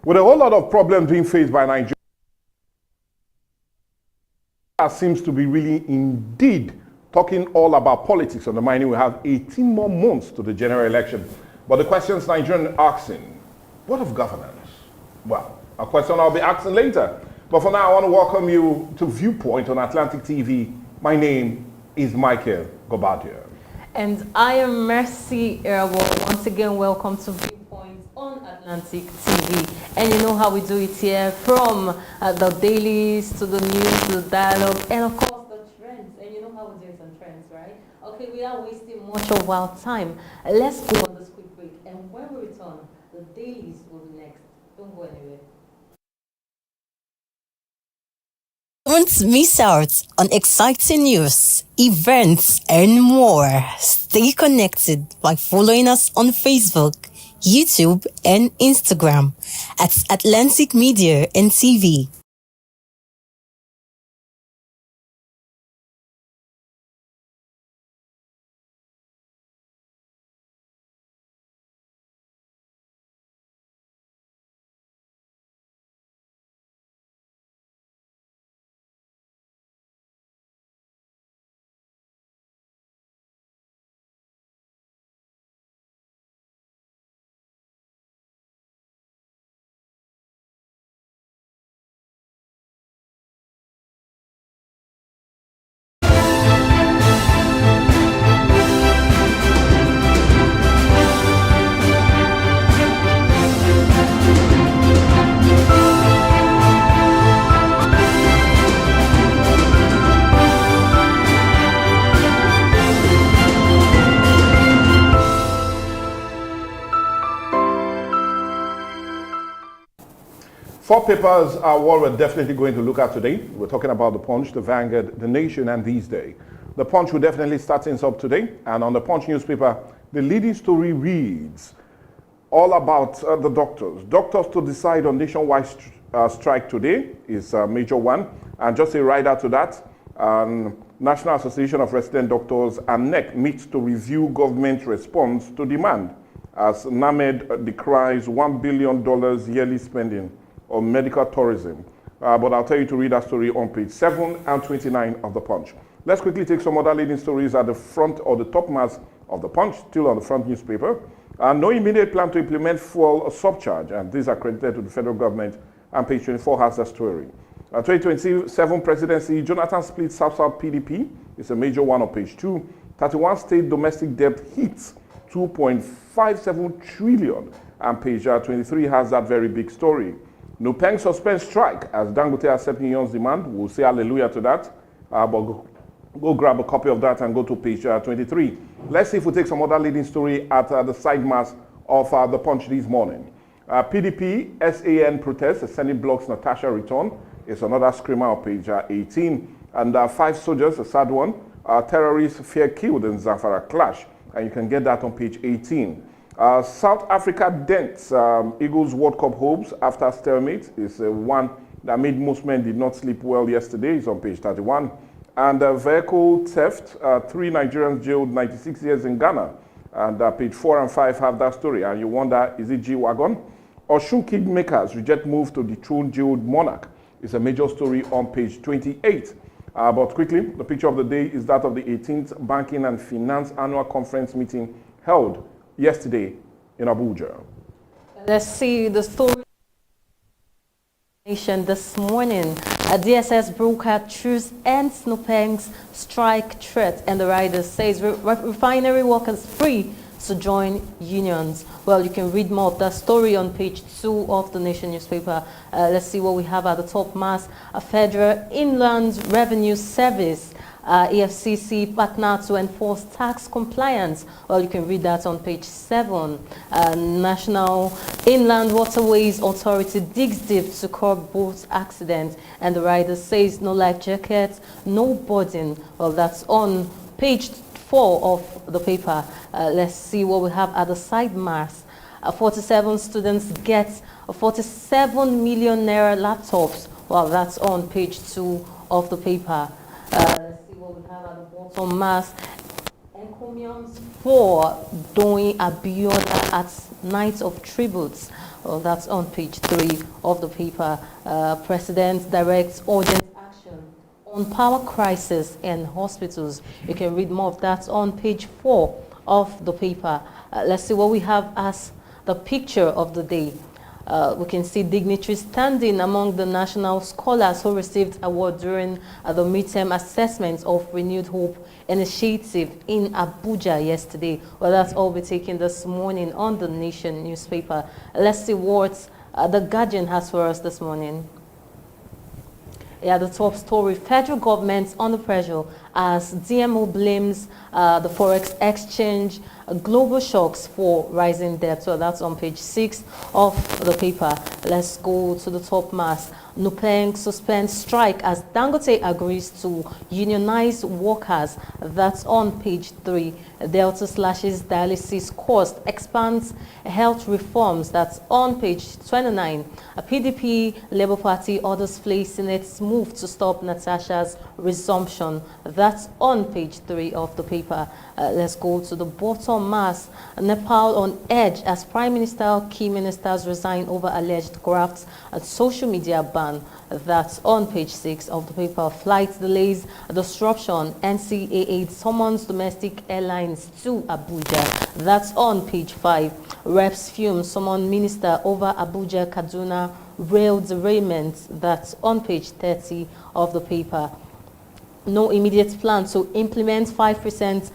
With a whole lot of problems being faced by Nigeria, seems to be really indeed talking all about politics on the mining. We have 18 more months to the general election. But the questions Nigerians are asking, what of governance? Well, a question I'll be asking later. But for now, I want to welcome you to Viewpoint on Atlantic TV. My name is Michael Gobadia. And I am Mercy Erwell. Once again, welcome to Viewpoint on Atlantic TV. And you know how we do it here, from the dailies to the news to the dialogue, and of course the trends. And you know how we do it on trends, right? Okay, without wasting much of our time, let's go on this quick break. And when we return, the dailies will be next. Don't go anywhere. Don't miss out on exciting news, events, and more. Stay connected by following us on Facebook, YouTube, and Instagram at Atlantic Media and TV. Four papers are what we're definitely going to look at today. We're talking about the Punch, the Vanguard, the Nation, and These Days. The Punch will definitely start things up today. And on the Punch newspaper, the leading story reads all about the doctors. Doctors to decide on nationwide strike today is a major one. And just a rider to that, National Association of Resident Doctors and NEC meets to review government response to demand as NAMED decries $1 billion yearly spending on medical tourism. But I'll tell you to read that story on page 7 and 29 of the Punch. Let's quickly take some other leading stories at the front or the top mass of the Punch, still on the front newspaper. No immediate plan to implement fuel surcharge, and these are credited to the federal government, and page 24 has the story. 2027 presidency, Jonathan split South-South PDP. It's a major one on page 2. 31 state domestic debt hits 2.57 trillion, and page 23 has that very big story. Nupeng suspends strike as Dangote accepts union's demand. We'll say hallelujah to that. But go grab a copy of that and go to page 23. Let's see if we take some other leading story at the side mass of the Punch this morning. PDP, SAN protest, the Senate blocks Natasha return. It's another screamer on page 18. And 5 soldiers, a sad one. Terrorists fear killed in Zamfara clash. And you can get that on page 18. South Africa dents Eagles World Cup hopes after stalemate is one that made most men did not sleep well yesterday. It's on page 31. And vehicle theft, 3 Nigerians jailed 96 years in Ghana. And page 4 and 5 have that story. And you wonder, is it G-Wagon? Osun kingmakers reject move to dethrone jailed monarch. It's a major story on page 28. But quickly, the picture of the day is that of the 18th Banking and Finance Annual Conference meeting held yesterday in Abuja. Let's see the story this morning. A DSS broker truce ends Nupeng's strike threat, and the rider says refinery workers free to join unions. Well, you can read more of that story on page 2 of the Nation newspaper. Let's see what we have at the top mass. A Federal Inland Revenue Service, EFCC partner to enforce tax compliance. Well, you can read that on page 7. National Inland Waterways Authority digs deep to curb boat accidents, and the rider says no life jackets, no boarding. Well, that's on page 4 of the paper. Let's see what we have at the side mass. 47 students get 47 million naira laptops. Well, that's on page 2 of the paper. Let's see what we have at the bottom mass. encomiums for doing Abiola at Night of Tributes. Well, that's on page 3 of the paper. President directs urgent action on power crisis in hospitals. You can read more of that on page 4 of the paper. Let's see what we have as the picture of the day. We can see dignitaries standing among the national scholars who received award during the midterm assessment of Renewed Hope initiative in Abuja yesterday. Well, that's all we're taking this morning on the Nation newspaper. Let's see what the Guardian has for us this morning. Yeah, the top story, federal government under pressure as DMO blames the forex exchange, global shocks for rising debt. So that's on page 6 of the paper. Let's go to the top mass. Nupeng suspends strike as Dangote agrees to unionize workers. That's on page 3. Delta slashes dialysis cost, expands health reforms. That's on page 29. A PDP Labour Party orders place in its move to stop Natasha's resumption. That's on page 3 of the paper. Let's go to the bottom mass. Nepal on edge as Prime Minister, key ministers resign over alleged grafts at social media ban. That's on page 6 of the paper. Flight delays, disruption, NCAA summons domestic airlines to Abuja. That's on page 5. Reps fume, summon minister over Abuja Kaduna rail derailment. That's on page 30 of the paper. No immediate plan to implement 5%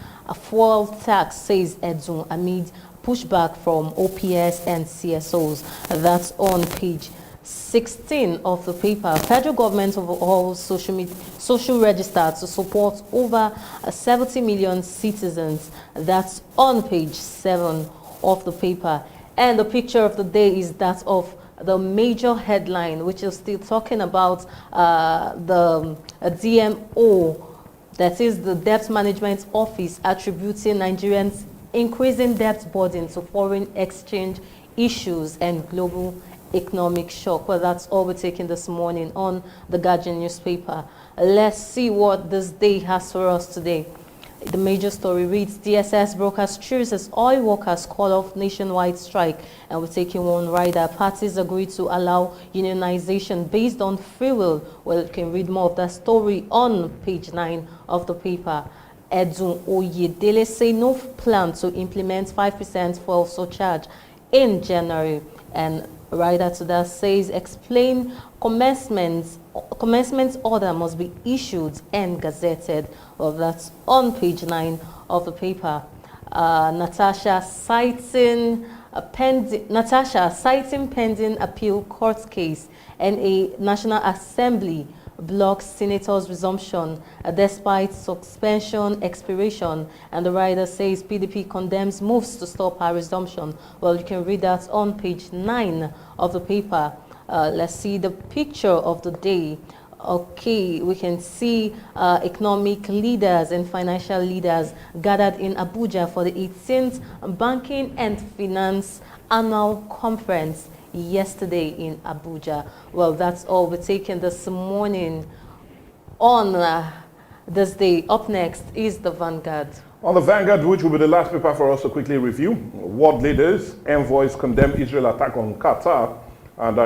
fuel tax, says Edun, amid pushback from OPS and CSOs. That's on page 16 of the paper. Federal government overhauls social register to support over 70 million citizens. That's on page 7 of the paper. And the picture of the day is that of the major headline, which is still talking about the DMO, that is the Debt Management Office, attributing Nigerians' increasing debt burden to foreign exchange issues and global economic shock. Well, that's all we're taking this morning on the Guardian newspaper. Let's see what this day has for us today. The major story reads, DSS brokers chooses oil workers call off nationwide strike. And we're taking one rider. Parties agreed to allow unionization based on free will. Well, you can read more of that story on page 9 of the paper. Edun Oyedele say no plan to implement 5% fuel surcharge in January. And rider to that says, explain commencement order must be issued and gazetted. Well, that's on page 9 of the paper. Natasha citing pending appeal court case, and a National Assembly blocks senators' resumption despite suspension expiration. And the rider says PDP condemns moves to stop her resumption. Well, you can read that on page 9 of the paper. Let's see the picture of the day. Okay, we can see economic leaders and financial leaders gathered in Abuja for the 18th Banking and Finance Annual Conference yesterday in Abuja. Well, that's all we're taking this morning on this day. Up next is the Vanguard. On the Vanguard, which will be the last paper for us to quickly review, world leaders, envoys condemn Israel attack on Qatar. And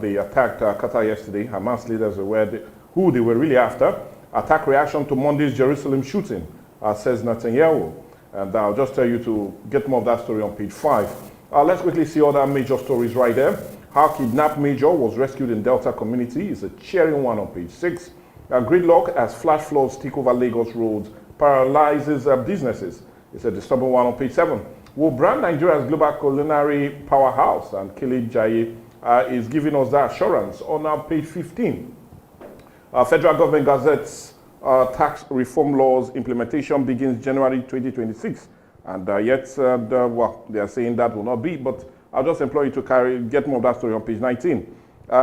they attacked Qatar yesterday. Hamas leaders aware who they were really after. Attack reaction to Monday's Jerusalem shooting, says Netanyahu. And I'll just tell you to get more of that story on page 5. Let's quickly see other major stories right there. How kidnapped major was rescued in Delta community is a cheering one on page 6. Gridlock as flash floods take over Lagos roads, paralyzes businesses. It's a disturbing one on page 7. Will brand Nigeria's global culinary powerhouse, and Khalid Jaye is giving us that assurance on page 15. Federal government gazettes tax reform laws implementation begins January 2026. And yet, well, they are saying that will not be, but I'll just implore you to get more of that story on page 19.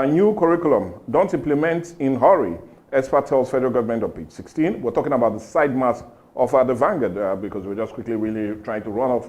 New curriculum, don't implement in hurry. Expert tells federal government on page 16. We're talking about the side mask of the Vanguard because we're just quickly really trying to run off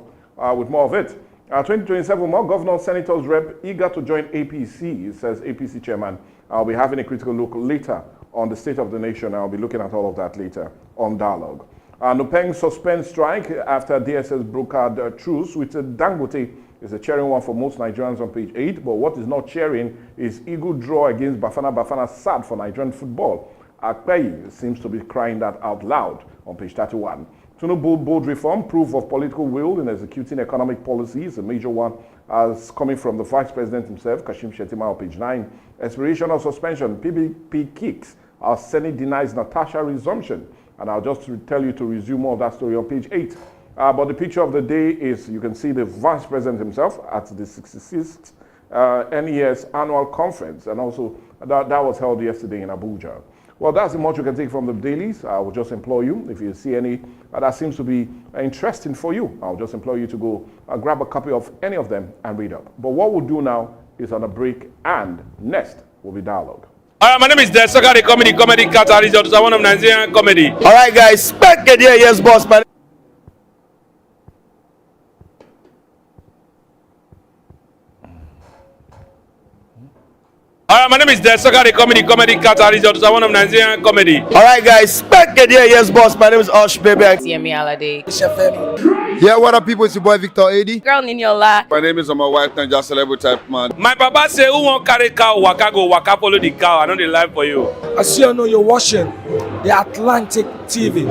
with more of it. 2027, more governors, senators, rep eager to join APC, it says APC chairman. I'll be having a critical look later on the state of the nation. I'll be looking at all of that later on Dialogue. Nupeng suspends strike after DSS brokered truce with Dangote. Is a cheering one for most Nigerians on page 8, but what is not cheering is Eagle draw against Bafana. Bafana sad for Nigerian football. Akpeyi seems to be crying that out loud on page 31. Tinubu bold reform, proof of political will in executing economic policies, a major one as coming from the Vice President himself, Kashim Shettima on page 9. Expiration of suspension, PBP kicks, our Senate denies Natasha resumption. And I'll just tell you to resume more of that story on page 8. But the picture of the day is, you can see the Vice President himself at the 66th NES annual conference, and also that was held yesterday in Abuja. Well, that's the much you can take from the dailies. I will just implore you, if you see any that seems to be interesting for you, I'll just implore you to go grab a copy of any of them and read up. But what we'll do now is on a break, and next will be dialogue. My name is Desoka, the comedy catalyst, one of Nigerian comedy. All right, guys, back again, yes, boss, man. My name is Desoka, the comedy catalyst, one of Nigerian comedy. All right, guys, back again, yes, boss. My name is Osh, baby. Yemi Alade. Yeah, what up, people? It's your boy Victor AD. Girl Niniola. My name is my wife, Ninja Celebrity type man. My papa say, who won't carry cow, waka go, waka follow the cow. I know the life for you. I see you know you're watching the Atlantic TV.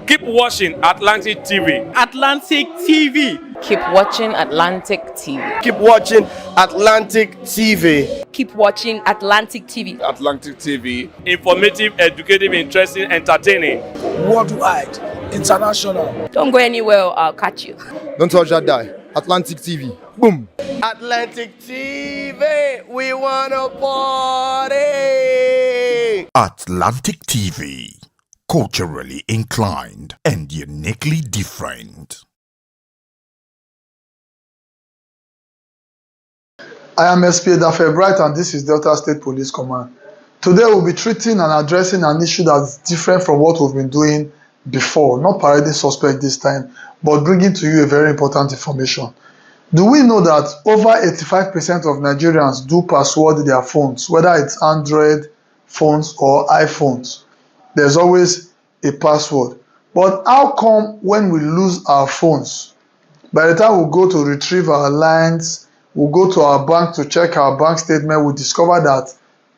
Keep watching Atlantic TV. Atlantic TV. Keep watching Atlantic TV. Keep watching Atlantic TV. Keep watching Atlantic TV. Atlantic TV. Informative, educative, interesting, entertaining. Worldwide, international. Don't go anywhere, I'll catch you. Don't touch that die. Atlantic TV. Boom. Atlantic TV. We wanna party. Atlantic TV. Culturally inclined and uniquely different. I am SP Dafe Bright, and this is Delta State Police Command. Today we'll be treating and addressing an issue that's different from what we've been doing before, not parading suspect this time, but bringing to you a very important information. Do we know that over 85% of Nigerians do password their phones, whether it's Android phones or iPhones? There's always a password. But how come when we lose our phones, by the time we go to retrieve our lines, we go to our bank to check our bank statement, we discover that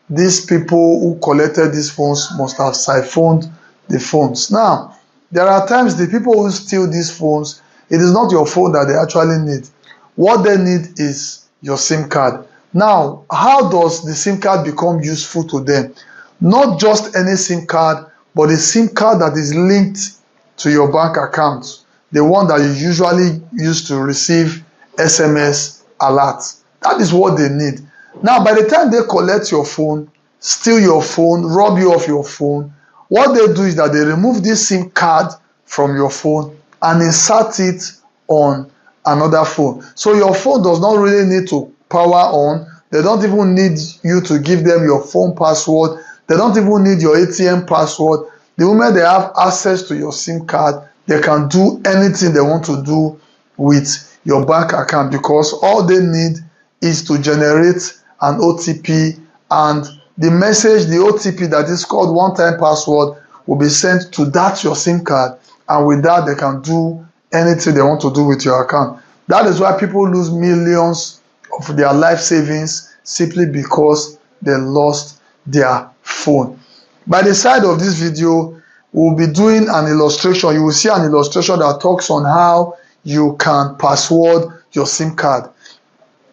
these people who collected these phones must have siphoned the phones. Now, there are times the people who steal these phones, it is not your phone that they actually need. What they need is your SIM card. Now, how does the SIM card become useful to them? Not just any SIM card, but a SIM card that is linked to your bank account, the one that you usually use to receive SMS alerts. That is what they need. Now, by the time they collect your phone, steal your phone, rob you of your phone, what they do is that they remove this SIM card from your phone and insert it on another phone. So your phone does not really need to power on. They don't even need you to give them your phone password. They don't even need your ATM password. The moment they have access to your SIM card, they can do anything they want to do with your bank account, because all they need is to generate an OTP, and the message, the OTP that is called one-time password, will be sent to that your SIM card, and with that they can do anything they want to do with your account. That is why people lose millions of their life savings simply because they lost their phone. By the side of this video, we'll be doing an illustration. You will see an illustration that talks on how you can password your SIM card.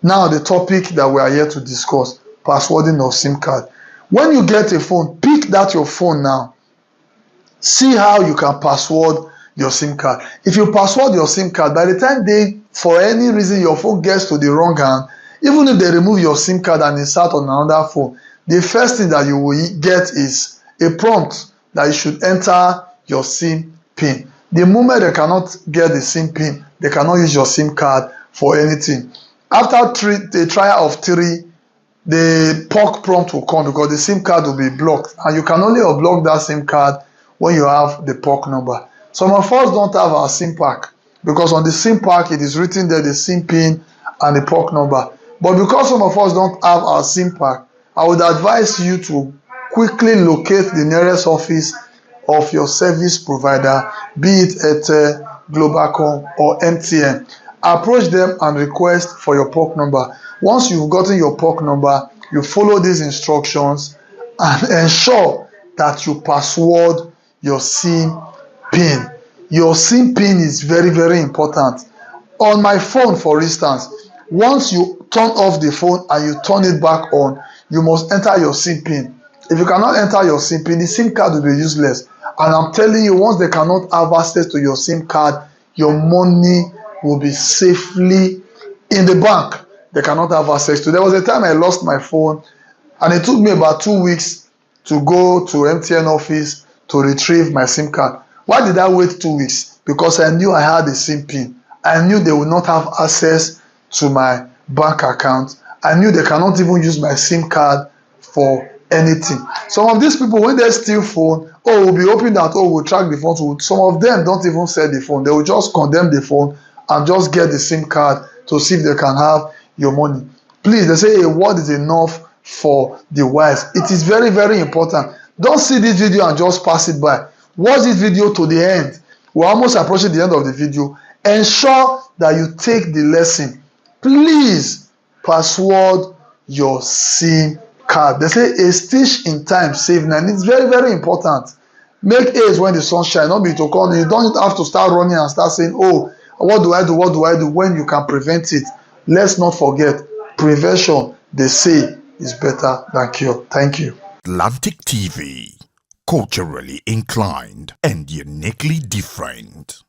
Now, the topic that we are here to discuss, passwording of SIM card. When you get a phone, pick that your phone now. See how you can password your SIM card. If you password your SIM card, by the time for any reason your phone gets to the wrong hand, even if they remove your SIM card and insert on another phone, the first thing that you will get is a prompt that you should enter your SIM PIN. The moment they cannot get the SIM PIN, they cannot use your SIM card for anything. After the trial of 3, the POC prompt will come, because the SIM card will be blocked, and you can only unblock that SIM card when you have the POC number. Some of us don't have our SIM pack, because on the SIM pack it is written there the SIM PIN and the POC number. But because some of us don't have our SIM pack, I would advise you to quickly locate the nearest office of your service provider, be it Airtel, Globalcom, or MTN. Approach them and request for your POC number. Once you've gotten your POC number, you follow these instructions and ensure that you password your SIM PIN. Your SIM PIN is very, very important. On my phone, for instance, once you turn off the phone and you turn it back on, you must enter your SIM PIN. If you cannot enter your SIM PIN, the SIM card will be useless. And I'm telling you, once they cannot have access to your SIM card, your money will be safely in the bank. They cannot have access to. There was a time I lost my phone, and it took me about 2 weeks to go to MTN office to retrieve my SIM card. Why did I wait 2 weeks? Because I knew I had a SIM PIN. I knew they would not have access to my bank account. I knew they cannot even use my SIM card for anything. Some of these people, when they steal phone, we'll be hoping that, we'll track the phone. Some of them don't even sell the phone. They will just condemn the phone and just get the SIM card to see if they can have your money. Please, they say a word is enough for the wise. It is very, very important. Don't see this video and just pass it by. Watch this video to the end. We're almost approaching the end of the video. Ensure that you take the lesson. Please password your SIM card. They say a stitch in time save nine. It's very, very important. Make haste when the sun shines, not be to call. You don't have to start running and start saying, what do I do? What do I do? When you can prevent it. Let's not forget, prevention, they say, is better than cure. Thank you. Atlantic TV, culturally inclined and uniquely different.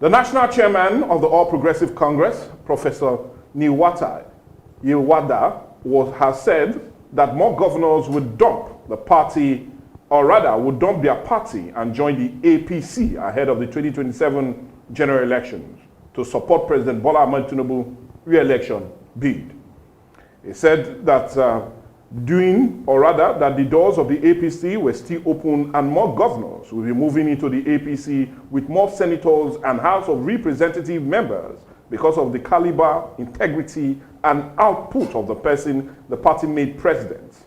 The national chairman of the All Progressive Congress, Professor Yilwada, has said that more governors would dump the party, or rather would dump their party and join the APC ahead of the 2027 general elections to support President Bola Ahmed Tinubu's re-election bid. He said that that the doors of the APC were still open and more governors will be moving into the APC with more senators and House of Representative members because of the caliber, integrity, and output of the person the party made president.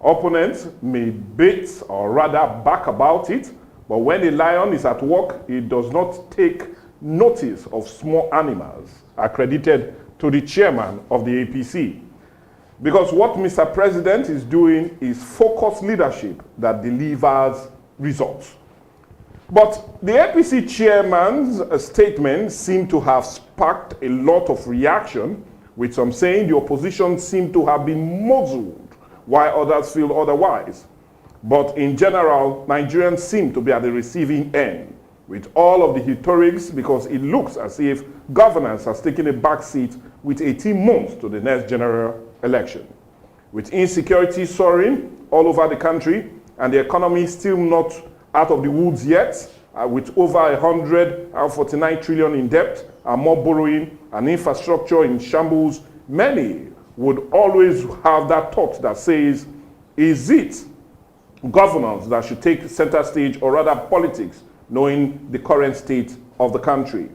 Opponents may bait or rather back about it, but when a lion is at work, it does not take notice of small animals, accredited to the chairman of the APC. Because what Mr. President is doing is focused leadership that delivers results. But the APC chairman's statement seemed to have sparked a lot of reaction, with some saying the opposition seemed to have been muzzled, while others feel otherwise. But in general, Nigerians seem to be at the receiving end, with all of the rhetorics, because it looks as if governance has taken a backseat with 18 months to the next general election. With insecurity soaring all over the country and the economy still not out of the woods yet, with over 149 trillion in debt and more borrowing and infrastructure in shambles, many would always have that thought that says, is it governance that should take center stage, or rather politics, knowing the current state of the country?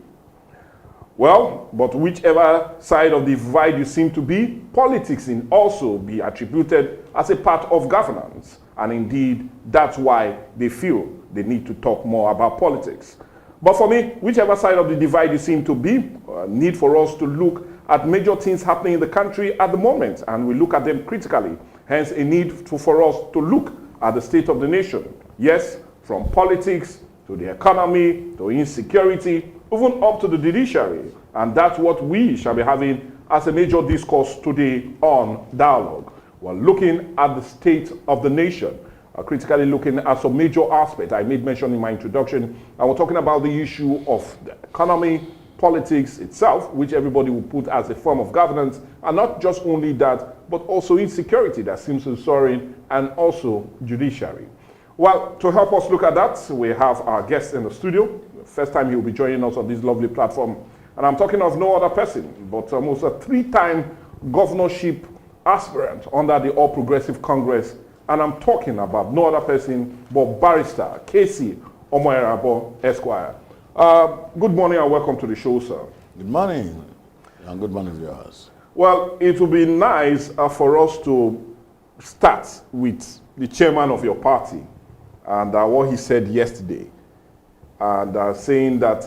Well, but whichever side of the divide you seem to be, politics can also be attributed as a part of governance, And indeed, that's why they feel they need to talk more about politics. But for me, whichever side of the divide you seem to be, need for us to look at major things happening in the country at the moment, and we look at them critically. Hence, a need for us to look at the state of the nation. Yes, from politics to the economy, to insecurity, even up to the judiciary. And that's what we shall be having as a major discourse today on Dialogue. We're looking at the state of the nation, critically looking at some major aspects I made mention in my introduction. And we're talking about the issue of the economy, politics itself, which everybody will put as a form of governance, and not just only that, but also insecurity that seems to be soaring, and also judiciary. Well, to help us look at that, we have our guest in the studio. First time he will be joining us on this lovely platform. And I'm talking of no other person, but almost a 3-time governorship aspirant under the All Progressive Congress. And I'm talking about no other person but Barrister Casey Omoerabo Esquire. Good morning and welcome to the show, sir. Good morning, and good morning, viewers. Well, it would be nice for us to start with the chairman of your party and what he said yesterday, and saying that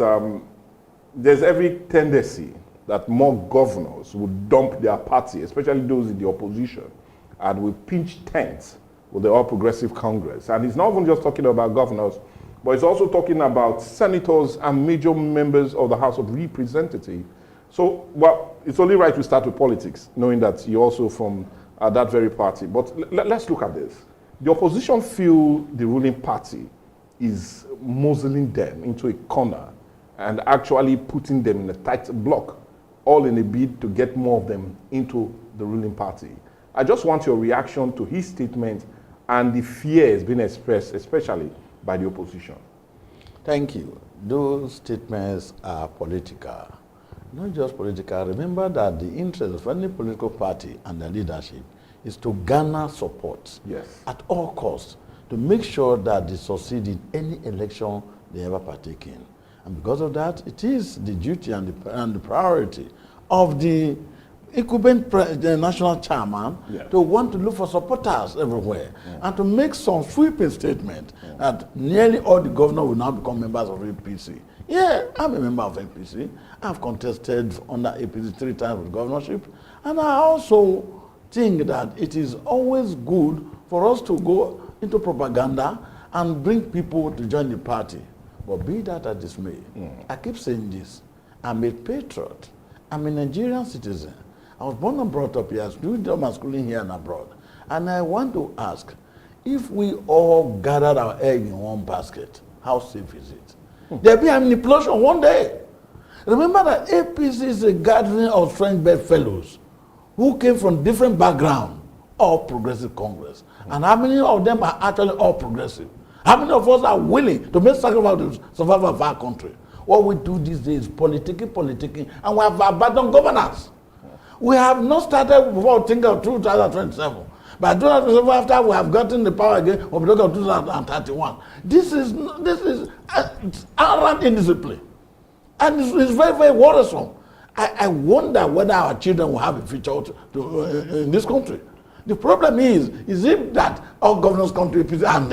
there's every tendency that more governors would dump their party, especially those in the opposition, and will pinch tents with the All Progressive Congress. And he's not even just talking about governors, but he's also talking about senators and major members of the House of Representatives. So, well, it's only right we start with politics, knowing that you're also from that very party. But let's look at this. The opposition feel the ruling party is muzzling them into a corner and actually putting them in a tight block, all in a bid to get more of them into the ruling party. I just want your reaction to his statement and the fears being expressed, especially by the opposition. Thank you. Those statements are political. Not just political. Remember that the interest of any political party and the leadership is to garner support at all costs, to make sure that they succeed in any election they ever partake in. And because of that, it is the duty and the priority of the incumbent the national chairman to want to look for supporters everywhere and to make some sweeping statement that nearly all the governors will now become members of APC. Yeah, I'm a member of APC. I've contested under APC 3 times with governorship, and I also think that it is always good for us to go into propaganda and bring people to join the party. But be that as this may, I keep saying this. I'm a patriot. I'm a Nigerian citizen. I was born and brought up here, doing my schooling here and abroad. And I want to ask, if we all gathered our egg in one basket, how safe is it? There'll be a manipulation one day. Remember that APC is a gathering of strange bedfellows who came from different backgrounds, all Progressive Congress. And how many of them are actually all progressive? How many of us are willing to make sacrifices to survival of our country? What we do these days is politicking, and we have abandoned governance. We have not started before thinking of 2027. By 2027, after we have gotten the power again, we'll be looking at 2031. This is arrant indiscipline. And it's very, very worrisome. I wonder whether our children will have a future in this country. The problem is it that all governors come to APC and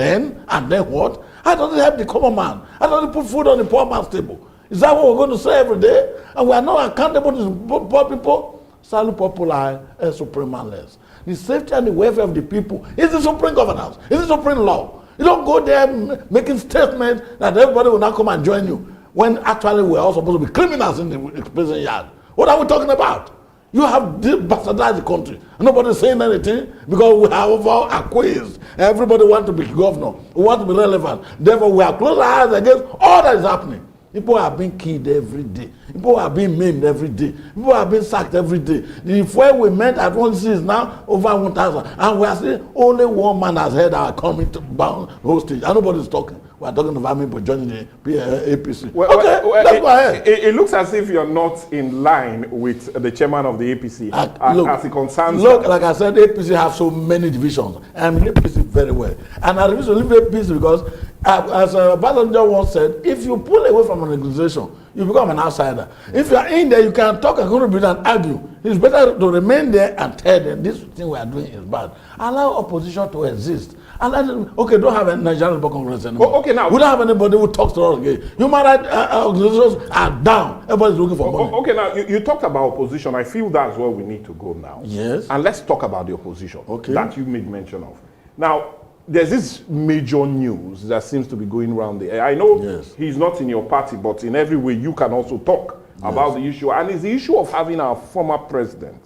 then what? How does it help the common man? How does it put food on the poor man's table? Is that what we're going to say every day? And we are not accountable to the poor people? Salute popular supreme and less. The safety and the welfare of the people is the supreme governance, is the supreme law. You don't go there making statements that everybody will not come and join you, when actually we're all supposed to be criminals in the prison yard. What are we talking about? You have bastardized the country. Nobody's saying anything because we have all acquiesced. Everybody wants to be governor. We want to be relevant. Therefore, we have closed our eyes against all that is happening. People are being killed every day. People are being maimed every day. People are being sacked every day. The fuel we met at 1 is now over 1,000. And we are saying only one man has heard our coming to bound hostage. And nobody's talking. We are talking about people joining the APC. Let's go ahead. It looks as if you're not in line with the chairman of the APC as it concerns. Look, like I said, APC have so many divisions. I'm in APC very well. And I refuse to leave APC because As Passenger once said, if you pull away from an organization, you become an outsider. If you are in there, you can talk and contribute and argue. It's better to remain there and tell them this thing we are doing is bad. Allow opposition to exist. And okay, don't have a Nigerian Labour Congress anymore. Okay, now we don't have anybody who talks to us again. Human rights organizations are down. Everybody's looking for money. Okay, now you talked about opposition. I feel that's where we need to go now. Yes. And let's talk about the opposition that you made mention of. Now, there's this major news that seems to be going around there. I know he's not in your party, but in every way you can also talk about the issue. And it's the issue of having our former president,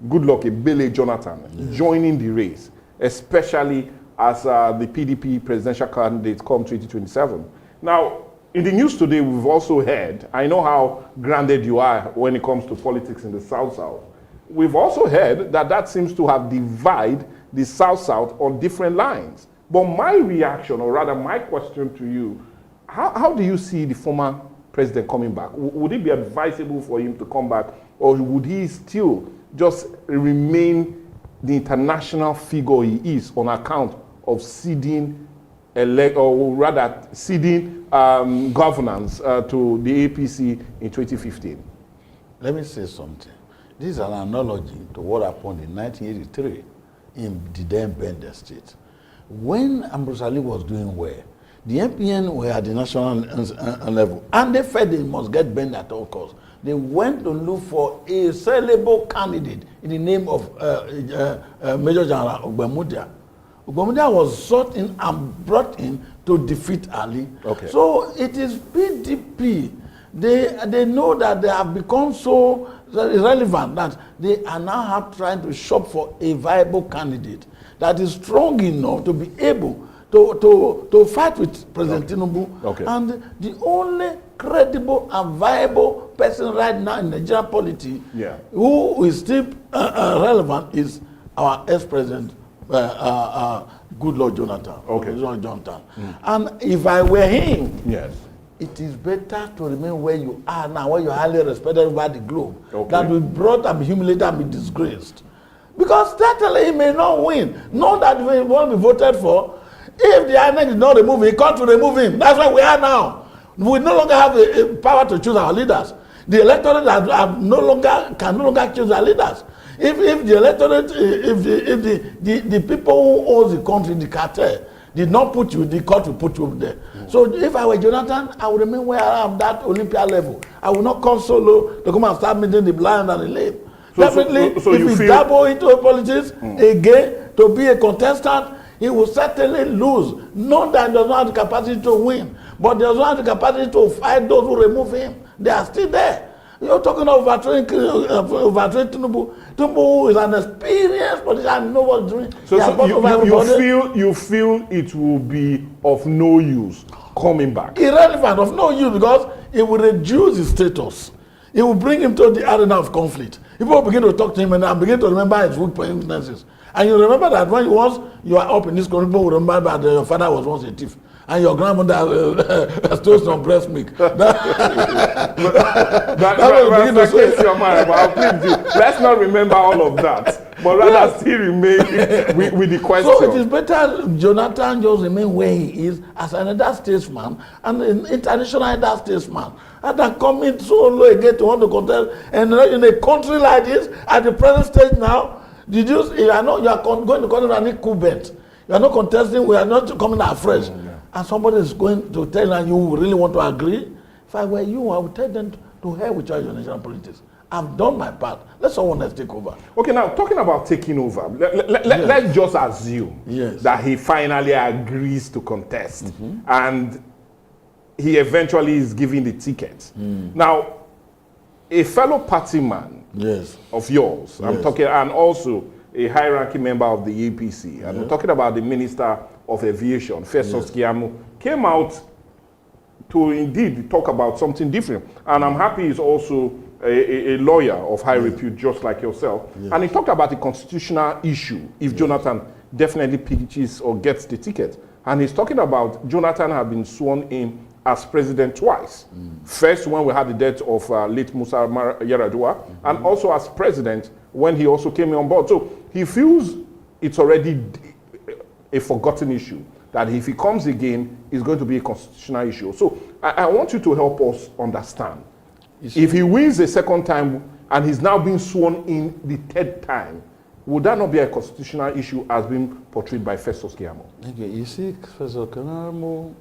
Goodluck Ebele Jonathan, joining the race, especially as the PDP presidential candidate come 2027. Now, in the news today, we've also heard, I know how grounded you are when it comes to politics in the South-South. We've also heard that that seems to have divided the South-South on different lines. But my reaction, or rather my question to you, how do you see the former president coming back? Would it be advisable for him to come back, or would he still just remain the international figure he is on account of ceding governance to the APC in 2015? Let me say something. This is an analogy to what happened in 1983 in the then Bender State. When Ambrose Ali was doing well, the MPN were at the national level, and they felt they must get Bender at all costs. They went to look for a sellable candidate in the name of Major General Ogbemudia. Ogbemudia was sought in and brought in to defeat Ali. Okay. So it is PDP. They know that they have become so irrelevant that they are now trying to shop for a viable candidate that is strong enough to be able to fight with President Tinubu. Okay. And the only credible and viable person right now in Nigerian politics who is still relevant is our ex-president, Goodluck Jonathan. Jonathan. And if I were him, it is better to remain where you are now, where you're highly respected over the globe, than to be brought and be humiliated and be disgraced. Because certainly he may not win. Not that he won't be voted for. If the INEC did not remove him, he can't remove him. That's where we are now. We no longer have the power to choose our leaders. The electorate can no longer choose our leaders. If the electorate, if the people who own the country, the cartel, did not put you, the court will put you there. So if I were Jonathan, I would remain where I am, that Olympia level. I will not come solo to come and start meeting the blind and the lame. Definitely, if he dabble into politics again to be a contestant, he will certainly lose. Not that he does not have the capacity to win, but he does not have the capacity to fight those who remove him. They are still there. You're talking of overthrowing Tinubu. Tinubu is an experienced politician and knows what he's doing. So you feel it will be of no use coming back? Irrelevant, of no use, because it will reduce his status. It will bring him to the arena of conflict. People will begin to talk to him and begin to remember his weaknesses. And you remember that when you are up in this country, people will remember that your father was once a thief. And your grandmother stole some breast milk. Let's not remember all of that, but rather still remain with the question. So it is better Jonathan just remain where he is as another statesman and an international elder statesman. And then coming so low again to want to contest. And in a country like this, at the present stage now, you are going to contest an incumbent. You are not contesting, we are not coming afresh. And somebody is going to tell you, you really want to agree? If I were you, I would tell them to hell with your national politics. I've done my part. Let someone else take over. Okay, now talking about taking over, let's just assume that he finally agrees to contest and he eventually is given the ticket. Now, a fellow party man of yours, I'm talking, and also a high-ranking member of the APC, I'm talking about the Minister of Aviation, Festus Keyamo, came out to indeed talk about something different. And I'm happy he's also a lawyer of high repute, just like yourself. And he talked about the constitutional issue if Jonathan definitely pitches or gets the ticket. And he's talking about Jonathan had been sworn in as president twice. First, when we had the death of late Musa Yar'Adua, and also as president when he also came on board. So he feels it's already a forgotten issue. that if he comes again, it's going to be a constitutional issue. So I want you to help us understand. If he wins the second time and he's now being sworn in the third time, would that not be a constitutional issue as being portrayed by Festus Keyamo? Okay, you see, Festus Keyamo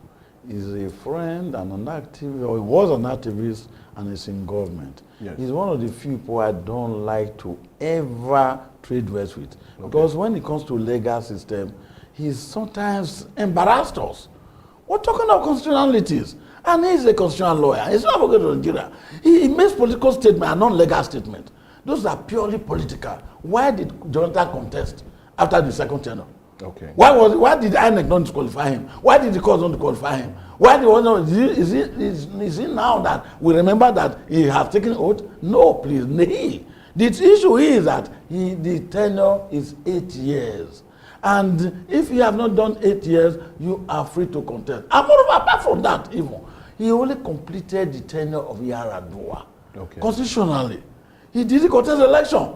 is a friend and an activist, or he was an activist and is in government. Yes. He's one of the few people I don't like to ever trade words with. Okay. Because when it comes to legal system, he's sometimes embarrassed us. We're talking about constitutionalities. And he's a constitutional lawyer. He's not going to Nigeria. He makes political statements and non-legal statements. Those are purely political. Why did Jonathan contest after the second tenure? Okay. Why did INEC not disqualify him? Why did the court not disqualify him? Why did is it now that we remember that he has taken oath? No, please, nay. The issue is that the tenure is 8 years. And if you have not done 8 years, you are free to contest. And moreover, apart from that, even, he only completed the tenure of Yaradua. Okay. Constitutionally. He didn't contest the election.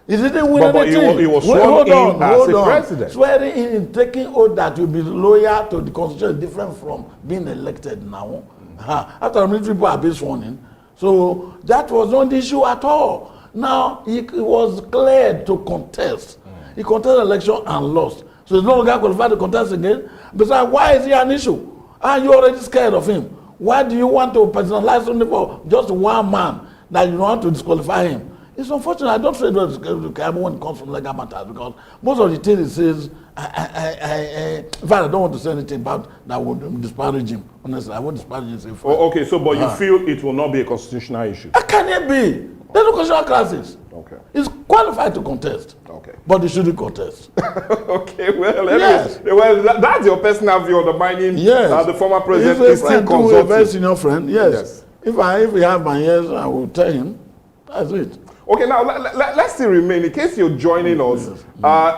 He didn't win anything. But he was sworn in as a president. Swearing in, taking oath that you'll be loyal to the constitution is different from being elected now. After the military people have been sworn in. So that was not the issue at all. Now, he was cleared to contest. He contested the election and lost. So he's no longer qualified to contest again. Besides, why is he an issue? Are you already scared of him? Why do you want to personalize something for just one man that you want to disqualify him? It's unfortunate. I don't trade with Keyamo when it comes from legal matters because most of the things he says, in fact, I don't want to say anything about that would disparage him. Honestly, I won't disparage him. Okay, so but you feel it will not be a constitutional issue? How can it be? There's no constitutional crisis. Okay. He's qualified to contest. Okay. But he shouldn't contest. Okay, well, yes. Well, that's your personal view on the mining. Yes. The former president is still a consulting. very senior friend, yes. If we have my ears, I will tell him. That's it. Okay, now let's still remain. In case you're joining us,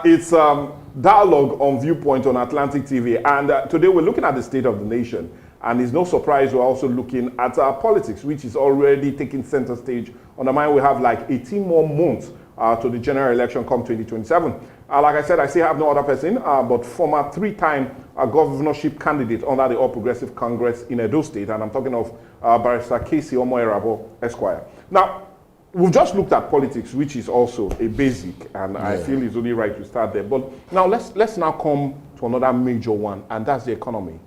it's dialogue on Viewpoint on Atlantic TV. And today we're looking at the state of the nation. And it's no surprise we're also looking at politics, which is already taking center stage. On the mind, we have like 18 more months to the general election come 2027. Like I said, I still have no other person, but former three-time governorship candidate under the All Progressive Congress in Edo State. And I'm talking of Barrister Casey Omoerabo, Esquire. Now, we've just looked at politics, which is also a basic, and I feel it's only right to start there. But now let's now come to another major one, and that's the economy.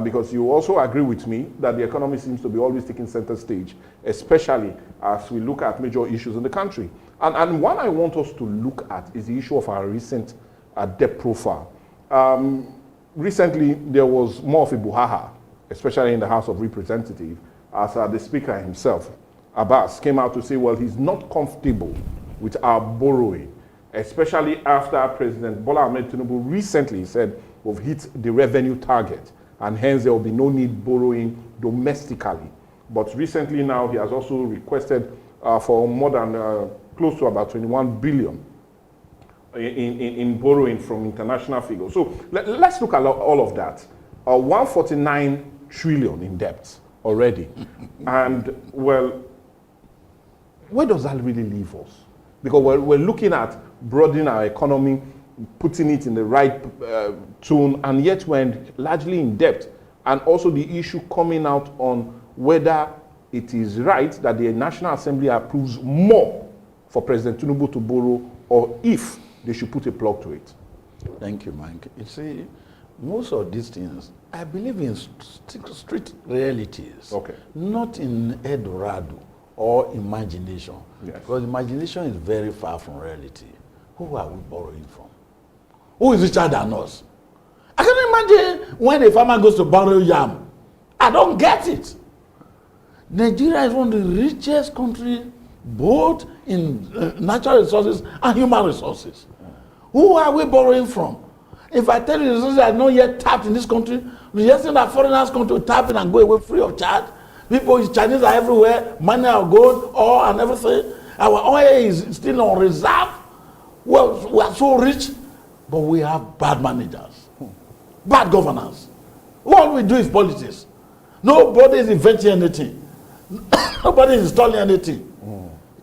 Because you also agree with me that the economy seems to be always taking center stage, especially as we look at major issues in the country. And one I want us to look at is the issue of our recent debt profile. Recently, there was more of a brouhaha, especially in the House of Representatives, as the Speaker himself, Abbas, came out to say, well, he's not comfortable with our borrowing, especially after President Bola Ahmed Tinubu recently said we've hit the revenue target, and hence there will be no need borrowing domestically. But recently now, he has also requested for more than close to about 21 billion in borrowing from international figures. So let's look at all of that. 149 trillion in debt already. And well, where does that really leave us? Because we're looking at broadening our economy, putting it in the right tune, and yet we're largely in debt. And also the issue coming out on whether it is right that the National Assembly approves more for President Tinubu to borrow, or if they should put a plug to it. Thank you, Mike. You see, most of these things, I believe in street realities, not in Eldorado or imagination. Yes. Because imagination is very far from reality. Who are we borrowing from? Who is richer than us? I can imagine when a farmer goes to borrow yam. I don't get it. Nigeria is one of the richest countries, both in natural resources and human resources. Who are we borrowing from? If I tell you the resources are not yet tapped in this country, we just think that foreigners come to tap in and go away free of charge. People, Chinese are everywhere, money are gold, oil and everything. Our oil is still on reserve. Well, we are so rich, but we have bad managers, bad governance. All we do is politics. Nobody is inventing anything. Nobody is installing anything.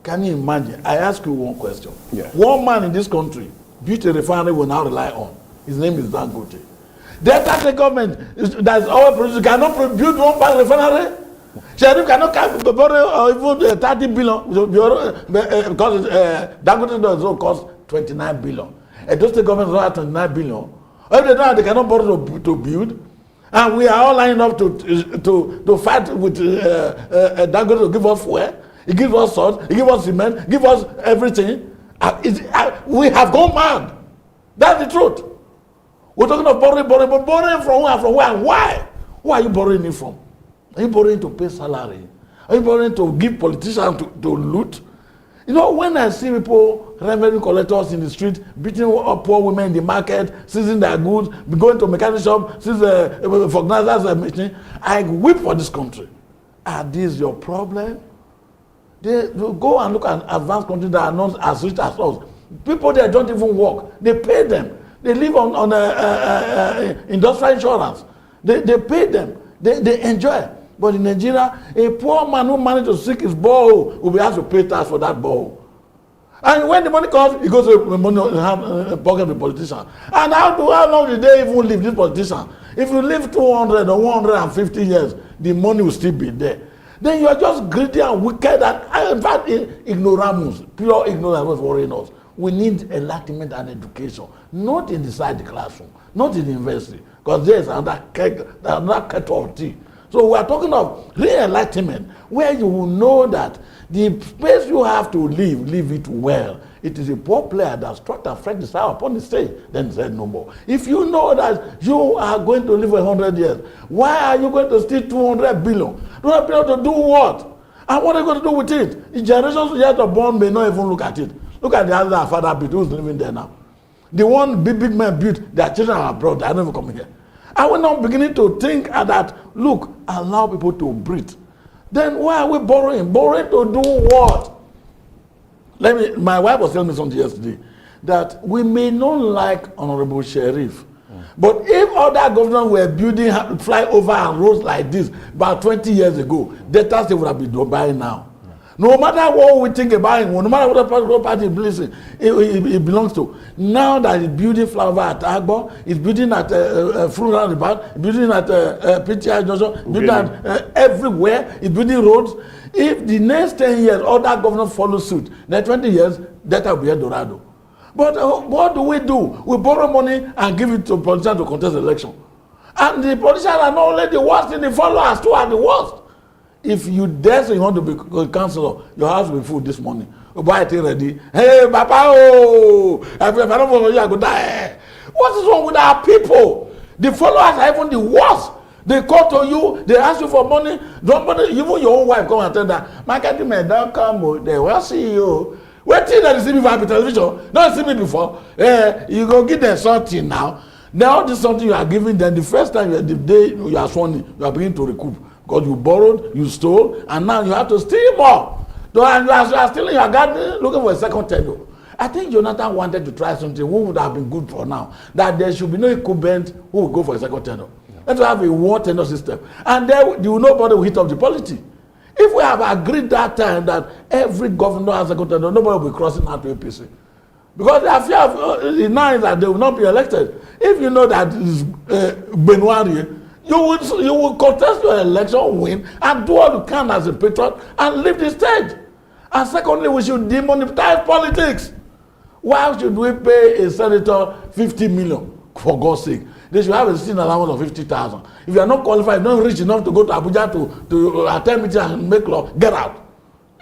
Can you imagine? I ask you one question. Yes. One man in this country built a refinery we now rely on. His name is Dangote. Delta State government that's our producer cannot build one bank refinery. Sheriff cannot borrow even 30 billion because Dangote does not cost 29 billion. And those state governments don't have 29 billion. If they don't have, they cannot borrow to build. And we are all lining up to fight with Dangote to give us fuel. He gives us salt, he gives us cement, give us everything. We have gone mad. That's the truth. We're talking of borrowing, but borrowing from where? From where? Why? Who are you borrowing it from? Are you borrowing to pay salary? Are you borrowing to give politicians to loot? You know, when I see people, revenue collectors in the street, beating up poor women in the market, seizing their goods, going to mechanic shop, seizing organizers machine, I weep for this country. Are these your problem? They go and look at advanced countries that are not as rich as us. People there don't even work. They pay them. They live on industrial insurance. They pay them. They enjoy. But in Nigeria, a poor man who managed to seek his borehole will be asked to pay tax for that borehole. And when the money comes, he goes to the money pocket of the politician. And how long did they even live, this politician? If you live 200 or 150 years, the money will still be there. Then you are just greedy and wicked and in fact ignoramus, pure ignorance was worrying us. We need enlightenment and education, not inside the classroom, not in the university, because there is another kettle of tea. So we are talking of real enlightenment, where you will know that the space you have to live it well. It is a poor player that struck and franked his eye upon the stage, then said no more. If you know that you are going to live 100 years, why are you going to steal 200 billion? 200 billion to do what? And what are you going to do with it? The generations yet born may not even look at it. Look at the other our father built, who's living there now. The one big man built, their children are abroad, they are not even coming here. And we're now beginning to think that, look, allow people to breathe. Then why are we borrowing? Borrowing to do what? My wife was telling me something yesterday, that we may not like Honorable Sheriff, but if other governors were building flyover and roads like this about 20 years ago, Delta State would have been Dubai now. No matter what we think about him, no matter what the political party it belongs to, now that he's building flyover at Agbo, he's building at Fruit Roundabout, building at PTI Junction, building at everywhere, he's building roads. If the next 10 years, other governors follow suit, then 20 years, that will be Eldorado. But what do? We borrow money and give it to politicians to contest the election. And the politicians are not only the worst, the followers too are the worst. If you dare say you want to be a councillor, your house will be full this morning. Buy it ready. Hey, Papa, oh, if I don't follow you, I go die. What is wrong with our people? The followers are even the worst. They call to you, they ask you for money. Even your own wife come and tell that, my country man, don't come, they will see you. Wait till they see me for television. Don't see me before. You go give them something now. Now this something you are giving them, the first time, the day you are sworn in, you are beginning to recoup. Because you borrowed, you stole, and now you have to steal more. So, and you are stealing, you are looking for a second tenure. I think Jonathan wanted to try something who would have been good for now. That there should be no incumbent who will go for a second tenure. Let's have a one tenure system. And then nobody will hit up the polity. If we have agreed that time that every governor has a second tenure, nobody will be crossing out to APC. Because the fear of now is that they will not be elected. If you know that it's Benoit, you will contest your election, win, and do all you can as a patriot and leave the stage. And secondly, we should demonetize politics. Why should we pay a senator 50 million, for God's sake? They should have a sitting allowance of 50,000. If you are not qualified, not rich enough to go to Abuja to attend meetings and make law, get out.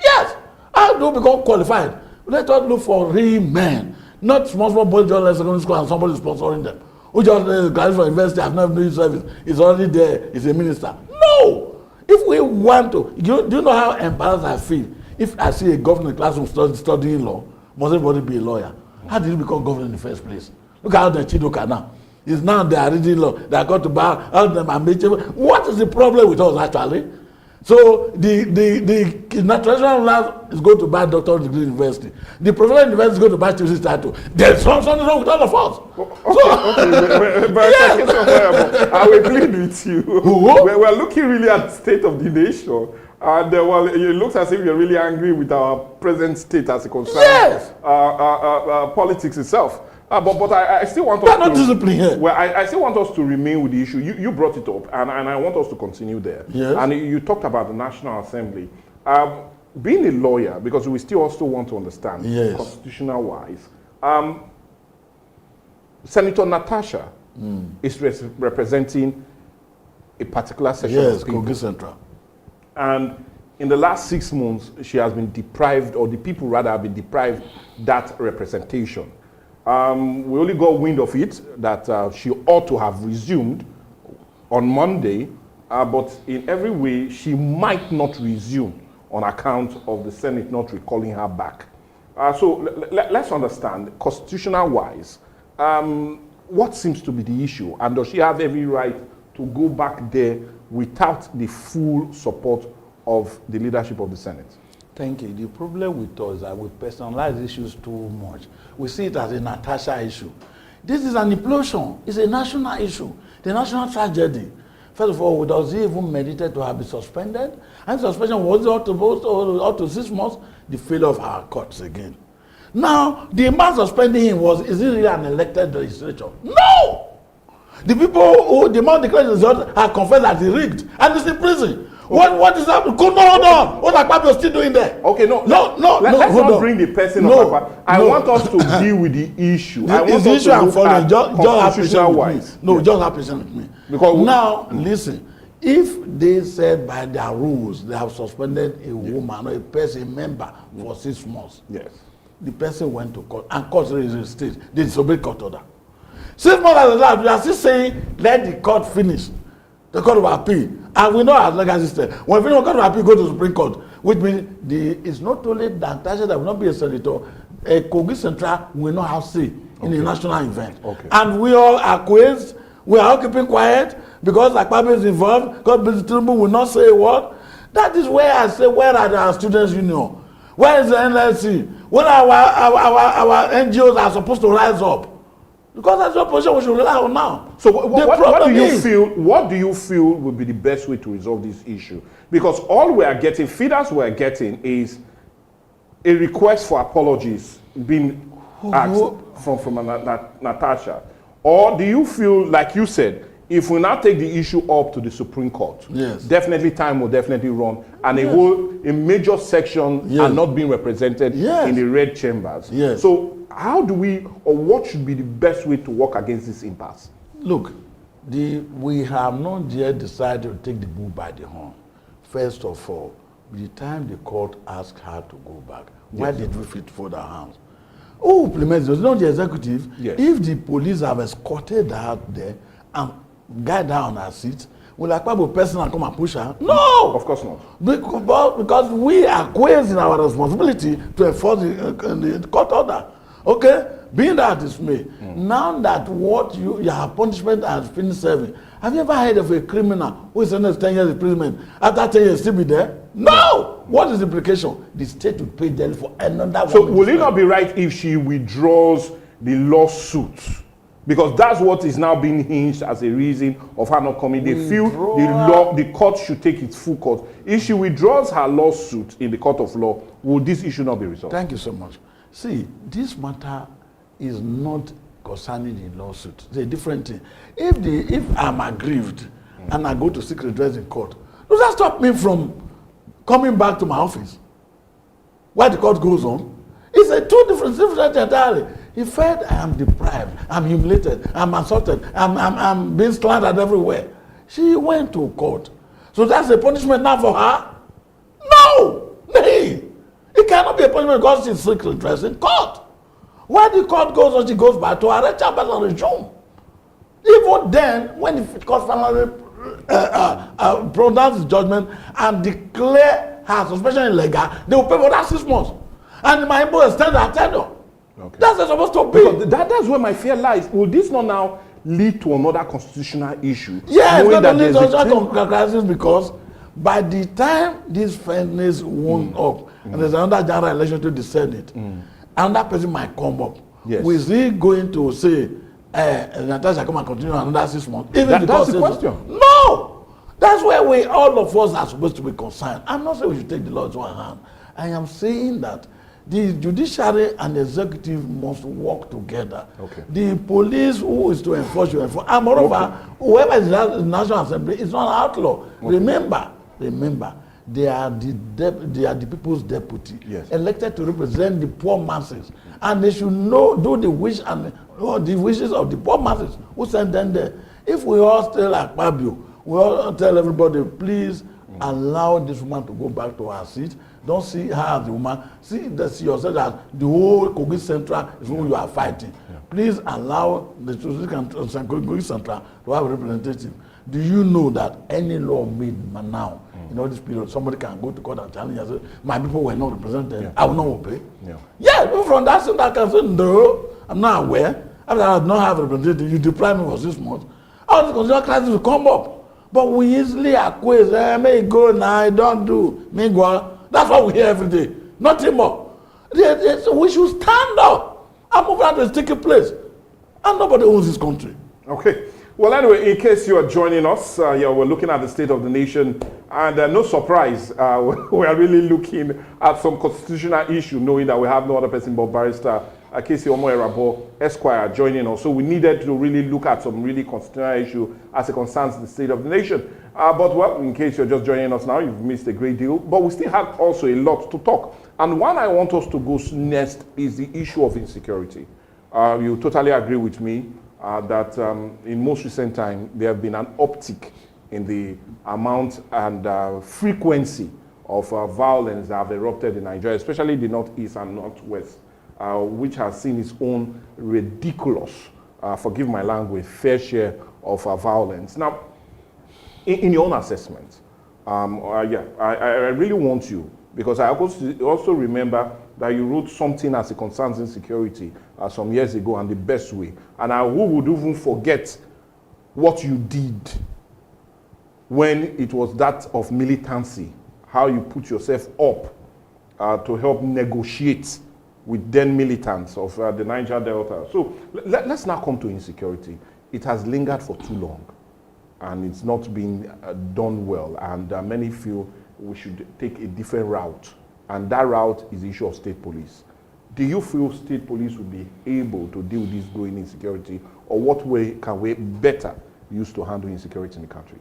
Yes, how do we become qualified? Let us look for real men, not small boys joining the secondary school and somebody sponsoring them. Who just graduated from university, have never done service, is already there, is a minister. No! If we want to, do you know how embarrassed I feel if I see a governor in the classroom studying law? Must everybody be a lawyer? How did he become governor in the first place? Look at how the Chidoka now. It's now they are reading law. They are going to bar all them and make. What is the problem with us actually? So the naturalization lab is going to buy doctoral degree university. The professional university is going to buy thesis title. There's something wrong with all of us. Okay. Yes. I will plead with you. We're looking really at the state of the nation. And well, it looks as if you're really angry with our present state as it concerns politics itself. But I still want We us are not disciplined here. Well, I still want us to remain with the issue. You brought it up, and I want us to continue there. Yes. And you talked about the National Assembly. Being a lawyer, because we still also want to understand, Yes. constitutional-wise, Senator Natasha is representing a particular section Yes, of people. Kogi Central. And in the last 6 months, she has been deprived, or the people rather have been deprived that representation. We only got wind of it that she ought to have resumed on Monday, but in every way, she might not resume on account of the Senate not recalling her back. So let's understand, constitutional-wise, what seems to be the issue? And does she have every right to go back there without the full support of the leadership of the Senate? Thank you. The problem with us is that we personalize issues too much. We see it as a Natasha issue. This is an implosion. It's a national issue. The national tragedy. First of all, does he even meditate to have been suspended? And suspension was up to 6 months. The failure of our courts again. Now, the man suspending him is he really an elected legislature? No! The people who the man declared the result have confessed that he rigged and he's in prison. Okay. What is happening? Hold on. What Akpabio still doing there? Okay, let's not bring the person of Akpabio. I want us to deal with the issue. I want us to look at constitutional wise. Just have patience with me. Because now, listen, if they said by their rules they have suspended a woman or a person member for 6 months, yes, the person went to court and court resisted. They disobeyed court order. 6 months after that, we are still saying let the court finish. The court of appeal. And we know our legal system. When we know court of appeal, go to Supreme Court, which means it's not only that Natasha that will not be a senator, a Kogi Central will not have say in a national event. Okay. And we all are quizzed. We are all keeping quiet because Akpabio is involved, because Mr. Tinubu will not say a word. That is where I say, where are our students' union? Where is the NLC? When our NGOs are supposed to rise up? Because that's the position we should rely on now. So what do you feel would be the best way to resolve this issue? Because all we are getting, feeders we are getting, is a request for apologies being asked from Natasha. Or do you feel, like you said, if we now take the issue up to the Supreme Court, yes, definitely time will definitely run, and a major section are not being represented in the red chambers. Yes. So how do we, or what should be the best way to work against this impasse? Look, we have not yet decided to take the bull by the horn. First of all, by the time the court asked her to go back, why did we fit fold our hands? Who implements this? Not the executive. Yes. If the police have escorted her out there and guide her on her seat, will Akpabio person come and push her? No! Of course not. Because we are acquiesced in our responsibility to enforce the court order. Okay? Being that is me. Now that what your punishment has been serving, have you ever heard of a criminal who is sentenced 10 years imprisonment, after 10 years still be there? No! What is the implication? The state will pay them for another one. So will it not be right if she withdraws the lawsuit? Because that's what is now being hinged as a reason of her not coming. They feel the court should take its full course. If she withdraws her lawsuit in the court of law, will this issue not be resolved? Thank you so much. See, this matter is not concerning the lawsuit. It's a different thing. If I'm aggrieved and I go to seek redress in court, does that stop me from coming back to my office? While the court goes on, it's a two different entirely. He felt I am deprived, I'm humiliated, I'm assaulted, I'm being slandered everywhere. She went to court. So that's a punishment now for her? No! Nay! It cannot be a punishment because she's seeking redress in court. When the court goes on, she goes back to her red chambers and resume. Even then, when the court finally pronounce the judgment and declare her suspension illegal, they will pay for that 6 months. And my employer extend her tenure. Okay. That's what it's supposed to be. Because that's where my fear lies. Will this not now lead to another constitutional issue? Yes, not only constitutional because by the time this fairness won up, and there's another general election to the Senate, another person might come up. Yes. Was he going to say, Natasha come and continue another 6 months? Even that's the question. No! That's where all of us are supposed to be concerned. I'm not saying we should take the law into our hand. I am saying that The judiciary and the executive must work together. Okay. The police who is to enforce, you enforce. And moreover, whoever is in the National Assembly is not an outlaw. Okay. Remember, they are the people's deputy, elected to represent the poor masses, and they should do the wish and the wishes of the poor masses who sent them there. If we all stay like Fabio, we all tell everybody, please allow this woman to go back to her seat. Don't see her as the woman. See yourself as the whole Kogi Central is who you are fighting. Please allow the Kogi Central to have a representative. Do you know that any law made now, in all this period, somebody can go to court and challenge and say, my people were not represented, I will not obey. Yeah, from that center I can say, no, I'm not aware. After I not have a representative, you deprive me for 6 months. All the constitutional crisis will come up. But we easily acquiesce, may go now, I don't do, may go. That's what we hear every day. Nothing more. We should stand up and move out to a sticky place. And nobody owns this country. Okay. Well, anyway, in case you are joining us, we're looking at the state of the nation. And no surprise, we are really looking at some constitutional issue, knowing that we have no other person but Barrister Akesi Omoerabo Esquire joining us. So we needed to really look at some really constitutional issue as it concerns the state of the nation. But well, in case you're just joining us now, you've missed a great deal. But we still have also a lot to talk. And one I want us to go next is the issue of insecurity. You totally agree with me that in most recent time, there have been an uptick in the amount and frequency of violence that have erupted in Nigeria, especially the northeast and northwest, which has seen its own ridiculous, forgive my language, fair share of violence. Now, in your own assessment, I really want you, because I also remember that you wrote something as it concerns insecurity some years ago, and the best way. And who would even forget what you did when it was that of militancy, how you put yourself up to help negotiate with then militants of the Niger Delta. So let's now come to insecurity. It has lingered for too long, and it's not been done well, and many feel we should take a different route, and that route is the issue of state police. Do you feel state police will be able to deal with this growing insecurity, or what way can we better use to handle insecurity in the country?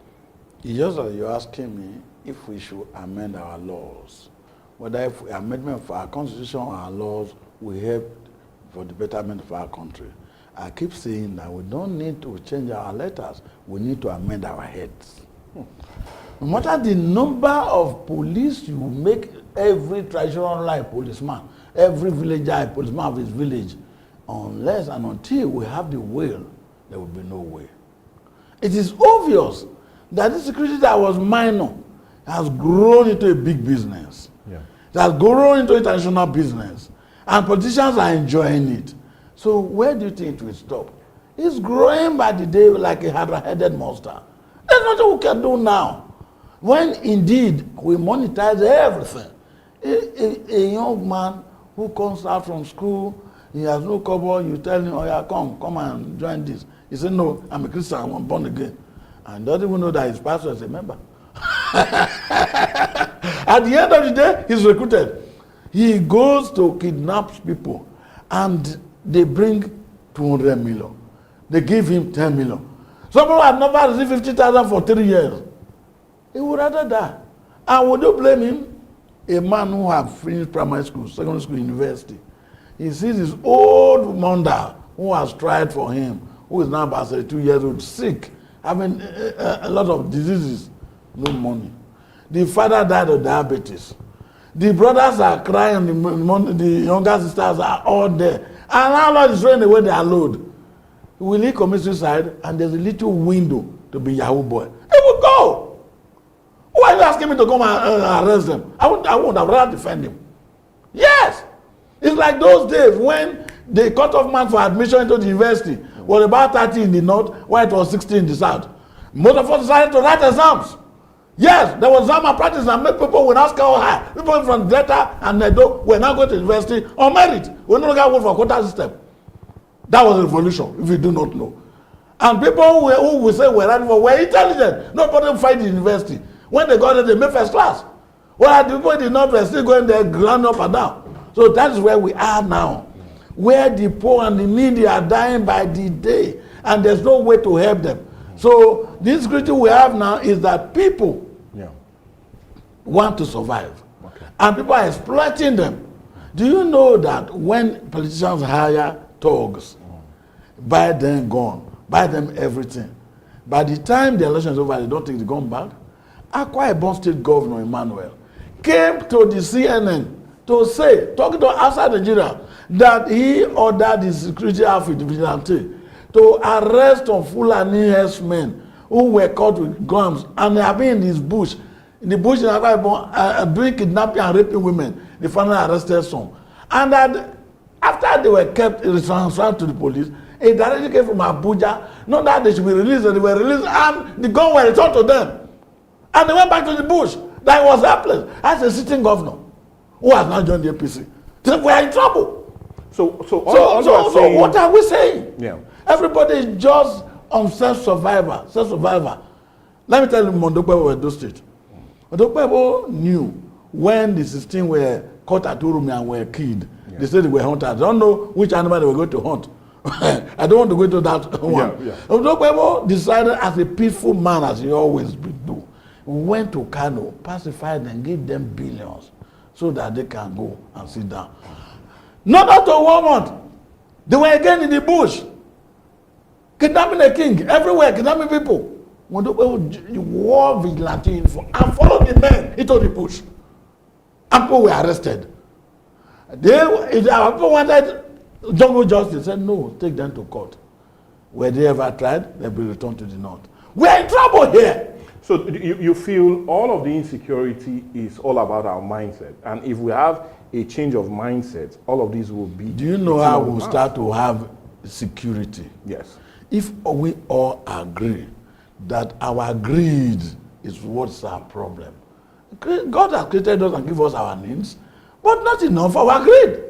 Just as you're asking me if we should amend our laws, whether if amendment for our constitution or our laws will help for the betterment of our country. I keep saying that we don't need to change our letters, we need to amend our heads. No matter the number of police you make every traditional life policeman, every villager a policeman of his village, unless and until we have the will, there will be no way. It is obvious that this security that was minor has grown into a big business. It has grown into international business, and politicians are enjoying it. So where do you think it will stop? It's growing by the day like a hydra-headed monster. There's nothing we can do now. When indeed we monetize everything. A young man who comes out from school, he has no cover, you tell him, oh yeah, come and join this. He said, no, I'm a Christian, I'm born again. And doesn't even know that his pastor is a member. At the end of the day, he's recruited. He goes to kidnap people, and they bring 200 million. They give him 10 million. Some people have never received 50,000 for 3 years. He would rather die. And would you blame him? A man who has finished primary school, secondary school, university. He sees his old mother who has tried for him, who is now about 32 years old, sick, having a lot of diseases, no money. The father died of diabetes. The brothers are crying, the younger sisters are all there. And now Lord is throwing away their load. Will he commit suicide? And there's a little window to be Yahoo boy. He will go. Why are you asking me to come and arrest them? I won't. I'd rather defend him. Yes. It's like those days when the cut-off mark for admission into the university was about 30 in the north, while it was 60 in the south. Most of us decided to write exams. Yes, there was exam practice and make people will not score high. People from Delta and Nedo were now going to university on merit. We no longer go for quota system. That was a revolution, if you do not know. And people who we say were intelligent. Nobody fight the university. When they got there, they made first class. Well, the people in the north were still going there, ground up and down. So that is where we are now, where the poor and the needy are dying by the day, and there's no way to help them. So the insecurity we have now is that people want to survive, and people are exploiting them. Do you know that when politicians hire thugs, buy them gun, buy them everything, by the time the election is over, they don't take the gun back? Akwa Ibom State Governor Emmanuel came to the CNN to say, talking to outside Nigeria, that he ordered the security outfit vigilante to arrest some Fulani herdsmen who were caught with guns and they have been in this bush. In the bush in Akwa Ibom, doing kidnapping and raping women. They finally arrested some. And that after they were kept transferred to the police, a directive came from Abuja, not that they should be released, and they were released, and the gun were returned to them. And they went back to the bush. That was helpless. As a sitting governor who has now joined the APC. So we are in trouble. So what are we saying? Yeah. Everybody is just on self-survivor. Let me tell you, Mondokpebo Edo State. Mondokpebo knew when the 16 were caught at Urumi and were killed. Yeah. They said they were hunters. I don't know which animal they were going to hunt. I don't want to go into that one. Mondokpebo decided, as a peaceful man, as he always do, went to Kano, pacified and gave them billions so that they can go and sit down. Not after 1 month, they were again in the bush, kidnapping a king everywhere, kidnapping people. When the war vigilante uniform and followed the men into the bush, and people were arrested. Our people wanted jungle justice. Said no, take them to court. Were they ever tried? They'll be returned to the north. We are in trouble here. So you feel all of the insecurity is all about our mindset, and if we have a change of mindset, all of these will be. Do you know how we'll start to have security? Yes. If we all agree that our greed is what's our problem. God has created us and give us our needs, but not enough for our greed.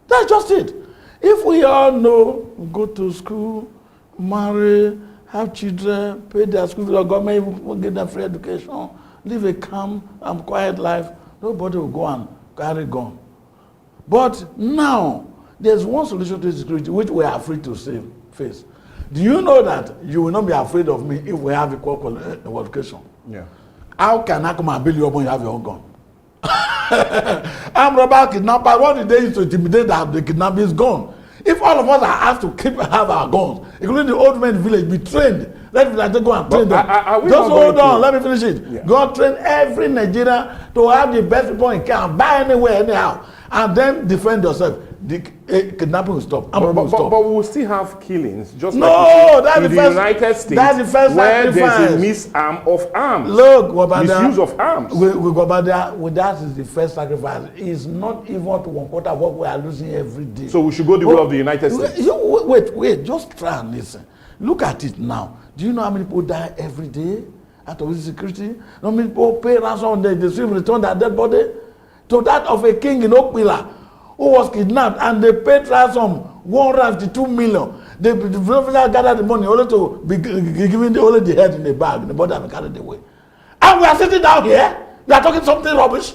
That's just it. If we all know, go to school, marry, have children, pay their school fees, government will give them free education, live a calm and quiet life, nobody will go and carry gun. But now, there's one solution to security which we are afraid to face. Do you know that you will not be afraid of me if we have equal qualification? Yeah. How can I come and build you up when you have your own gun? I'm robber, kidnapper. What did they use to intimidate that the kidnapping is gone? If all of us are asked to have our guns, including the old men in the village, be trained. Let me go and train them. Just hold on, let me finish it. Yeah. Go and train every Nigerian to have the best people in camp, buy anywhere, anyhow, and then defend yourself. The kidnapping will stop. But we will still have killings, just no, like that's in the United States, that's the first where sacrifice. There's a misarm of arms. Look, Wabada, misuse of arms. That is the first sacrifice. It's not even to 1/4 of what we are losing every day. So we should go the way of the United States. Wait, just try and listen. Look at it now. Do you know how many people die every day out of insecurity? How many people pay ransom, they still return their dead body? To that of a king in Okpila who was kidnapped, and they paid ransom 152 million. The officer gathered the money only to be given only the head in the bag, the body and carried away. And we are sitting down here, we are talking something rubbish.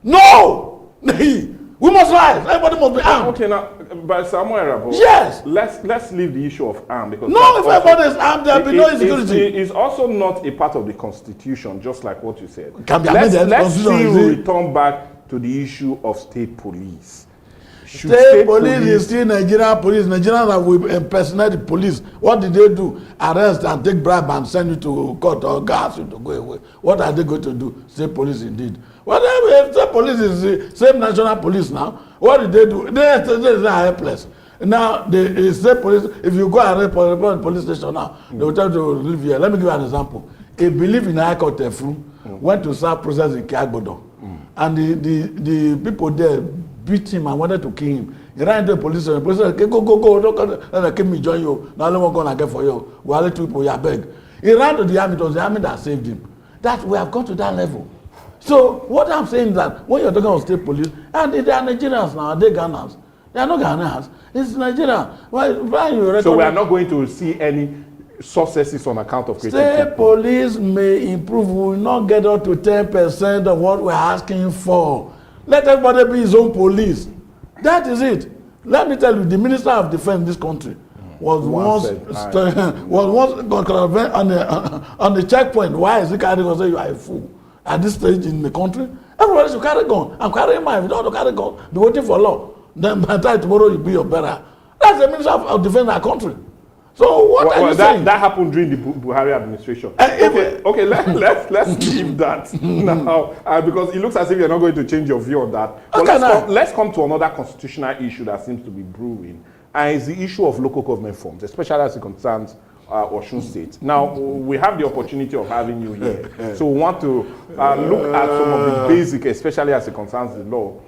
No! We must rise. Everybody must be armed. Okay, now, but Samuel, yes. Let's leave the issue of armed, because no, if everybody is armed, there will be no insecurity. It's also not a part of the constitution, just like what you said. Let's return back to the issue of state police. State police is still Nigerian police. Nigerians that will impersonate the police. What did they do? Arrest and take bribe and send you to court or gas you to go away. What are they going to do? State police indeed. Whatever, state police is the same national police now. What did they do? They are helpless. Now, the state police, if you go and report the police station now, they will tell you to live here. Let me give you an example. A belief in High Court went to serve process in Kiagbodo. And the people there beat him and wanted to kill him. He ran into the police station. The police said, go, don't kill me, join you. Now, let me go and get for you. We are two people, you beg. He ran to the army. It was the army that saved him. That we have gone to that level. So, what I'm saying is that when you're talking about state police, and they are Nigerians now, they Ghanaians. They are not Ghanaians. It's Nigeria. So we are not going to see any successes on account of creating state police may improve. We will not get up to 10% of what we're asking for. Let everybody be his own police. That is it. Let me tell you, the Minister of Defense in this country was once on the checkpoint. Why is he carrying on? Say you are a fool at this stage in the country. Everybody should carry gun. I'm carrying mine. If you don't want to carry gun, be waiting for law. Then by the time tomorrow you be your bearer. That's the Minister of Defense in our country. So what are you saying? That happened during the Buhari administration. Okay, let's leave that now because it looks as if you're not going to change your view on that. But let's come to another constitutional issue that seems to be brewing, and it's the issue of local government forms, especially as it concerns Osun State. Now, we have the opportunity of having you here, so we want to look at some of the basic, especially as it concerns the law.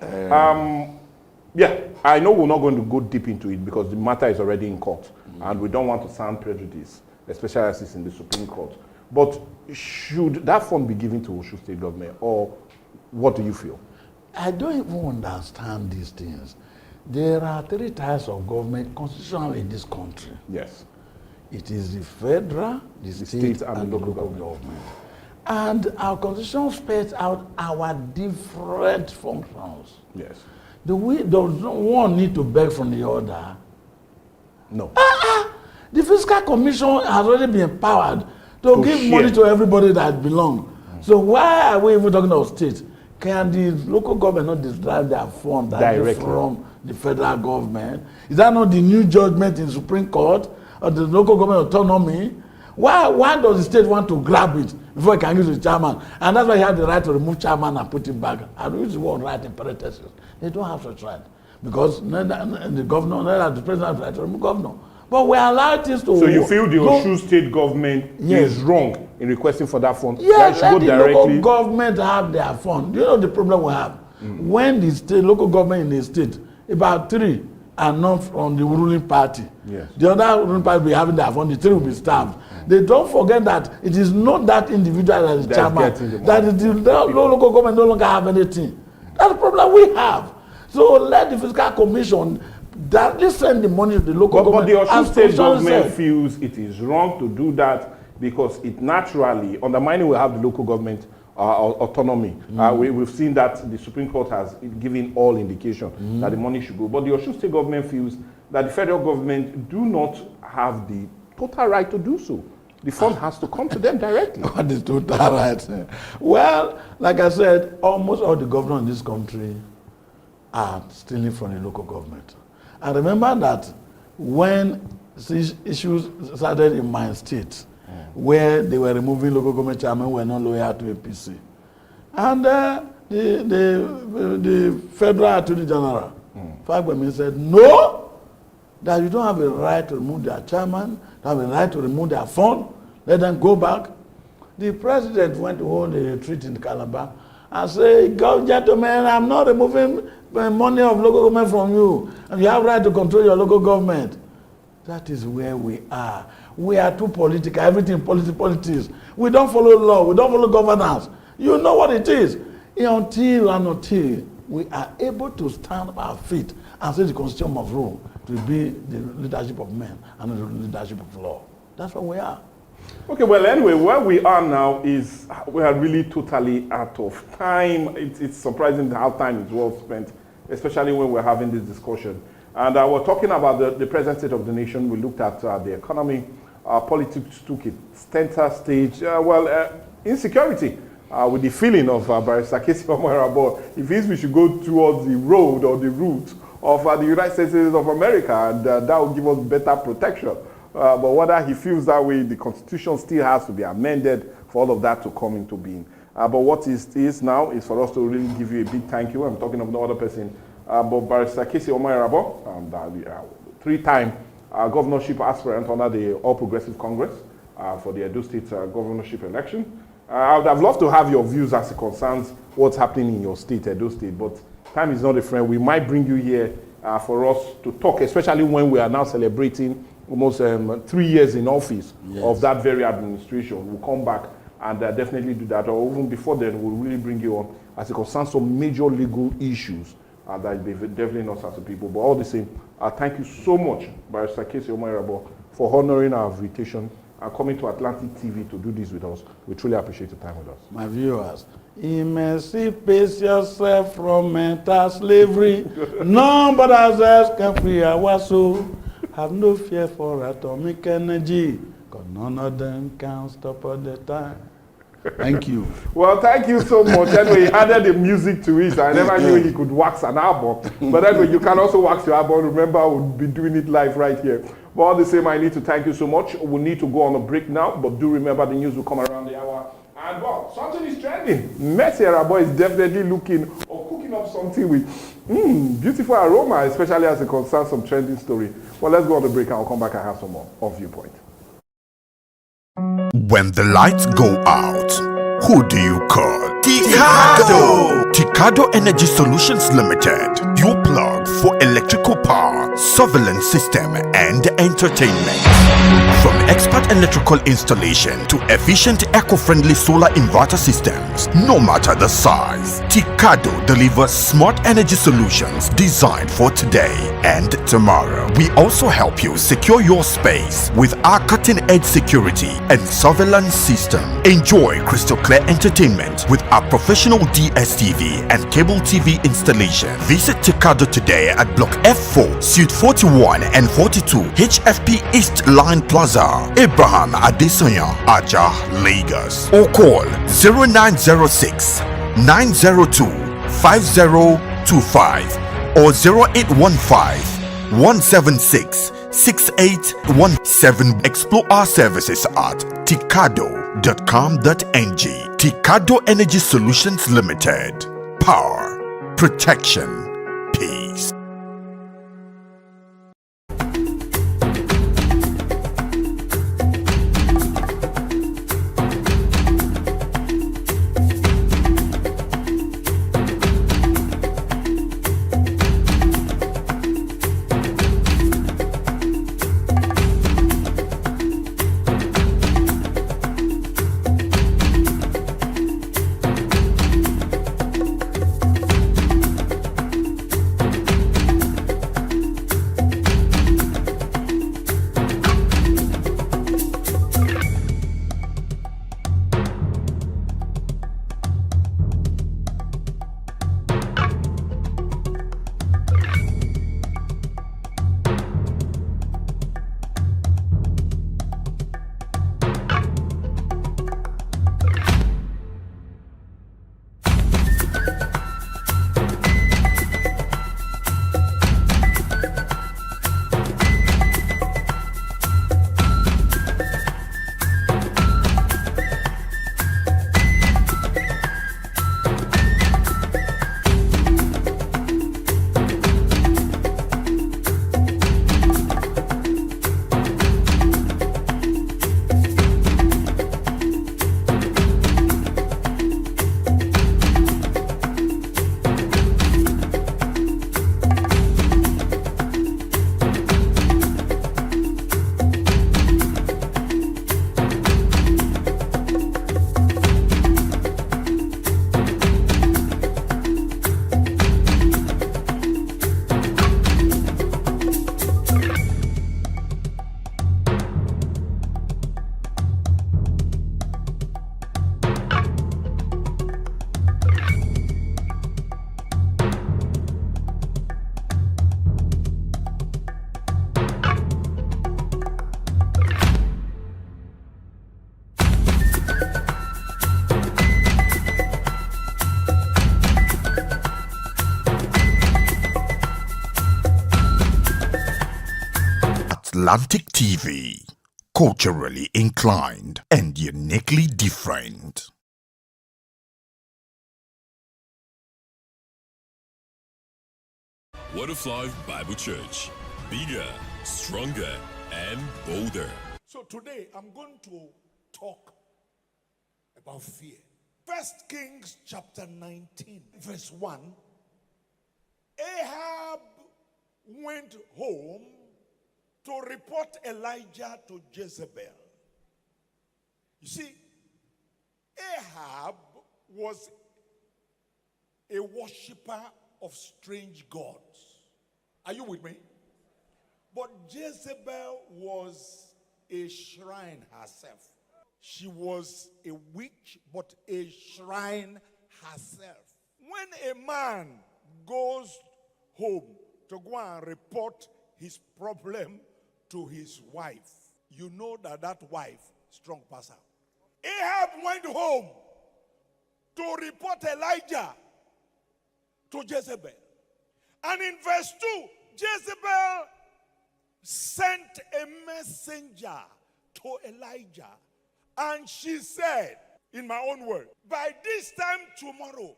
Yeah, I know we're not going to go deep into it because the matter is already in court. And we don't want to sound prejudice, especially as it's in the Supreme Court. But should that fund be given to Osun State government, or what do you feel? I don't even understand these things. There are 3 types of government constitutional in this country. Yes. It is the federal, the state, and the local government. And our constitution spells out our different functions. Yes. Do one need to beg from the other? No. The Fiscal Commission has already been empowered to give share money to everybody that belongs. So why are we even talking about state? Can the local government not derive their fund directly from the federal government? Is that not the new judgment in Supreme Court or the local government autonomy? Why does the state want to grab it before it can give the chairman? And that's why he has the right to remove chairman and put it back. And use the word right in parentheses. They don't have such right. Because neither the governor, neither the president has the right to remove governor. But we allow things to. So you feel the Osun State government is wrong in requesting for that fund? Yes, let the local government have their fund. Do you know the problem we have? When the local government in the state, about 3 are not from the ruling party. Yes. The other ruling party will be having their fund, the 3 will be starved. They don't forget that it is not that individual that is chairman, that the local government no longer have anything. That's the problem we have. So let the Fiscal Commission directly send the money to the local government. But the Osun State government feels it is wrong to do that because it naturally, undermining will have the local government autonomy. We've seen that the Supreme Court has given all indication that the money should go. But the Osun State government feels that the federal government do not have the total right to do so. The fund has to come to them directly. What is total right? Well, like I said, almost all the governors in this country are stealing from the local government. I remember that when these issues started in my state, where they were removing local government chairmen who were not loyal to APC. And the federal attorney general, Fagbemi, said, no, that you don't have a right to remove their chairman, you have a right to remove their fund, let them go back. The president went to hold a retreat in Calabar and said, gentlemen, I'm not removing money of local government from you, and you have right to control your local government. That is where we are. We are too political, everything politics. We don't follow law, we don't follow governance. You know what it is. Until we are able to stand on our feet and say the constitution must rule to be the leadership of men and the leadership of law. That's where we are. Okay, well, anyway, where we are now is we are really totally out of time. It's surprising how time is well spent, especially when we're having this discussion. And we're talking about the present state of the nation. We looked at the economy. Politics took its center stage. Insecurity, with the feeling of Barrister Kesi Omoyarabo. It feels we should go towards the road or the route of the United States of America, and that will give us better protection. But whether he feels that way, the Constitution still has to be amended for all of that to come into being. But what is now is for us to really give you a big thank you. I'm talking of no other person, but Barrister Kesi Omoyarabo, 3-time governorship aspirant under the All Progressive Congress for the Edo State governorship election. I would have loved to have your views as it concerns what's happening in your state, Edo State, but time is not a friend. We might bring you here for us to talk, especially when we are now celebrating almost 3 years in office of that very administration. We'll come back and definitely do that, or even before then, we'll really bring you on as it concerns some major legal issues that definitely not as a people. But all the same, thank you so much, Barrister Kesi Omoyarabo, for honoring our invitation coming to Atlantic TV to do this with us. We truly appreciate your time with us. My viewers, emancipate yourself from mental slavery. None but ourselves can free our soul. Have no fear for atomic energy, because none of them can stop at the time. Thank you. Well, thank you so much. Anyway, he added the music to it. I never knew he could wax an album. But anyway, you can also wax your album. Remember, we'll be doing it live right here. But all the same, I need to thank you so much. We need to go on a break now, but do remember the news will come around the hour. And well, something is trending. Messi Arabo is definitely looking or cooking up something with beautiful aroma, especially as it concerns some trending story. Well, let's go on the break and I'll come back and have some more of Viewpoint. When the lights go out, who do you call? Ticado! Ticado Energy Solutions Limited, your plug for electrical power, surveillance system, and entertainment. From expert electrical installation to efficient eco-friendly solar inverter systems, no matter the size, Ticado delivers smart energy solutions designed for today and tomorrow. We also help you secure your space with our cutting-edge security and surveillance system. Enjoy crystal clear entertainment with our professional DSTV and cable TV installation. Visit Ticado today at Block F4, Suite 41 and 42, HFP East Line Plaza, Abraham Adesanya, Aja, Lagos. Or call 0906 902 5025 or 0815 176 6817. Explore our services at ticado.com.ng. Ticado Energy Solutions Limited. Power, protection, peace. Atlantic TV, culturally inclined and uniquely different. Word of Life Bible Church, bigger, stronger, and bolder. So today I'm going to talk about fear. 1 Kings chapter 19, verse 1. Ahab went home to report Elijah to Jezebel. You see, Ahab was a worshiper of strange gods. Are you with me? But Jezebel was a shrine herself. She was a witch, but a shrine herself. When a man goes home to go and report his problem to his wife, you know that that wife, strong passer. Ahab went home to report Elijah to Jezebel. And in verse 2, Jezebel sent a messenger to Elijah, and she said, in my own word, by this time tomorrow,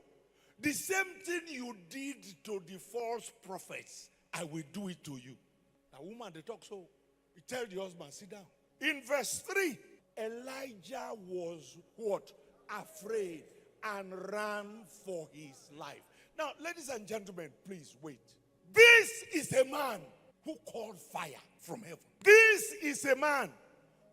the same thing you did to the false prophets, I will do it to you. A woman, they talk so. He tell the husband, sit down. In verse 3, Elijah was what? Afraid and ran for his life. Now, ladies and gentlemen, please wait. This is a man who called fire from heaven. This is a man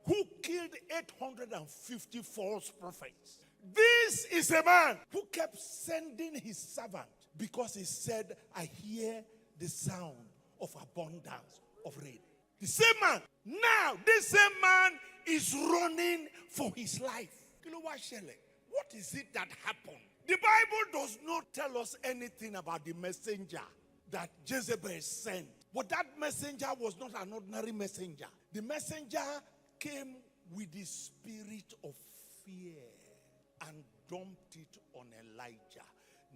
who killed 850 false prophets. This is a man who kept sending his servant because he said, I hear the sound of abundance of rain. The same man, now this same man is running for his life. What is it that happened? The Bible does not tell us anything about the messenger that Jezebel sent. But that messenger was not an ordinary messenger. The messenger came with the spirit of fear and dumped it on Elijah.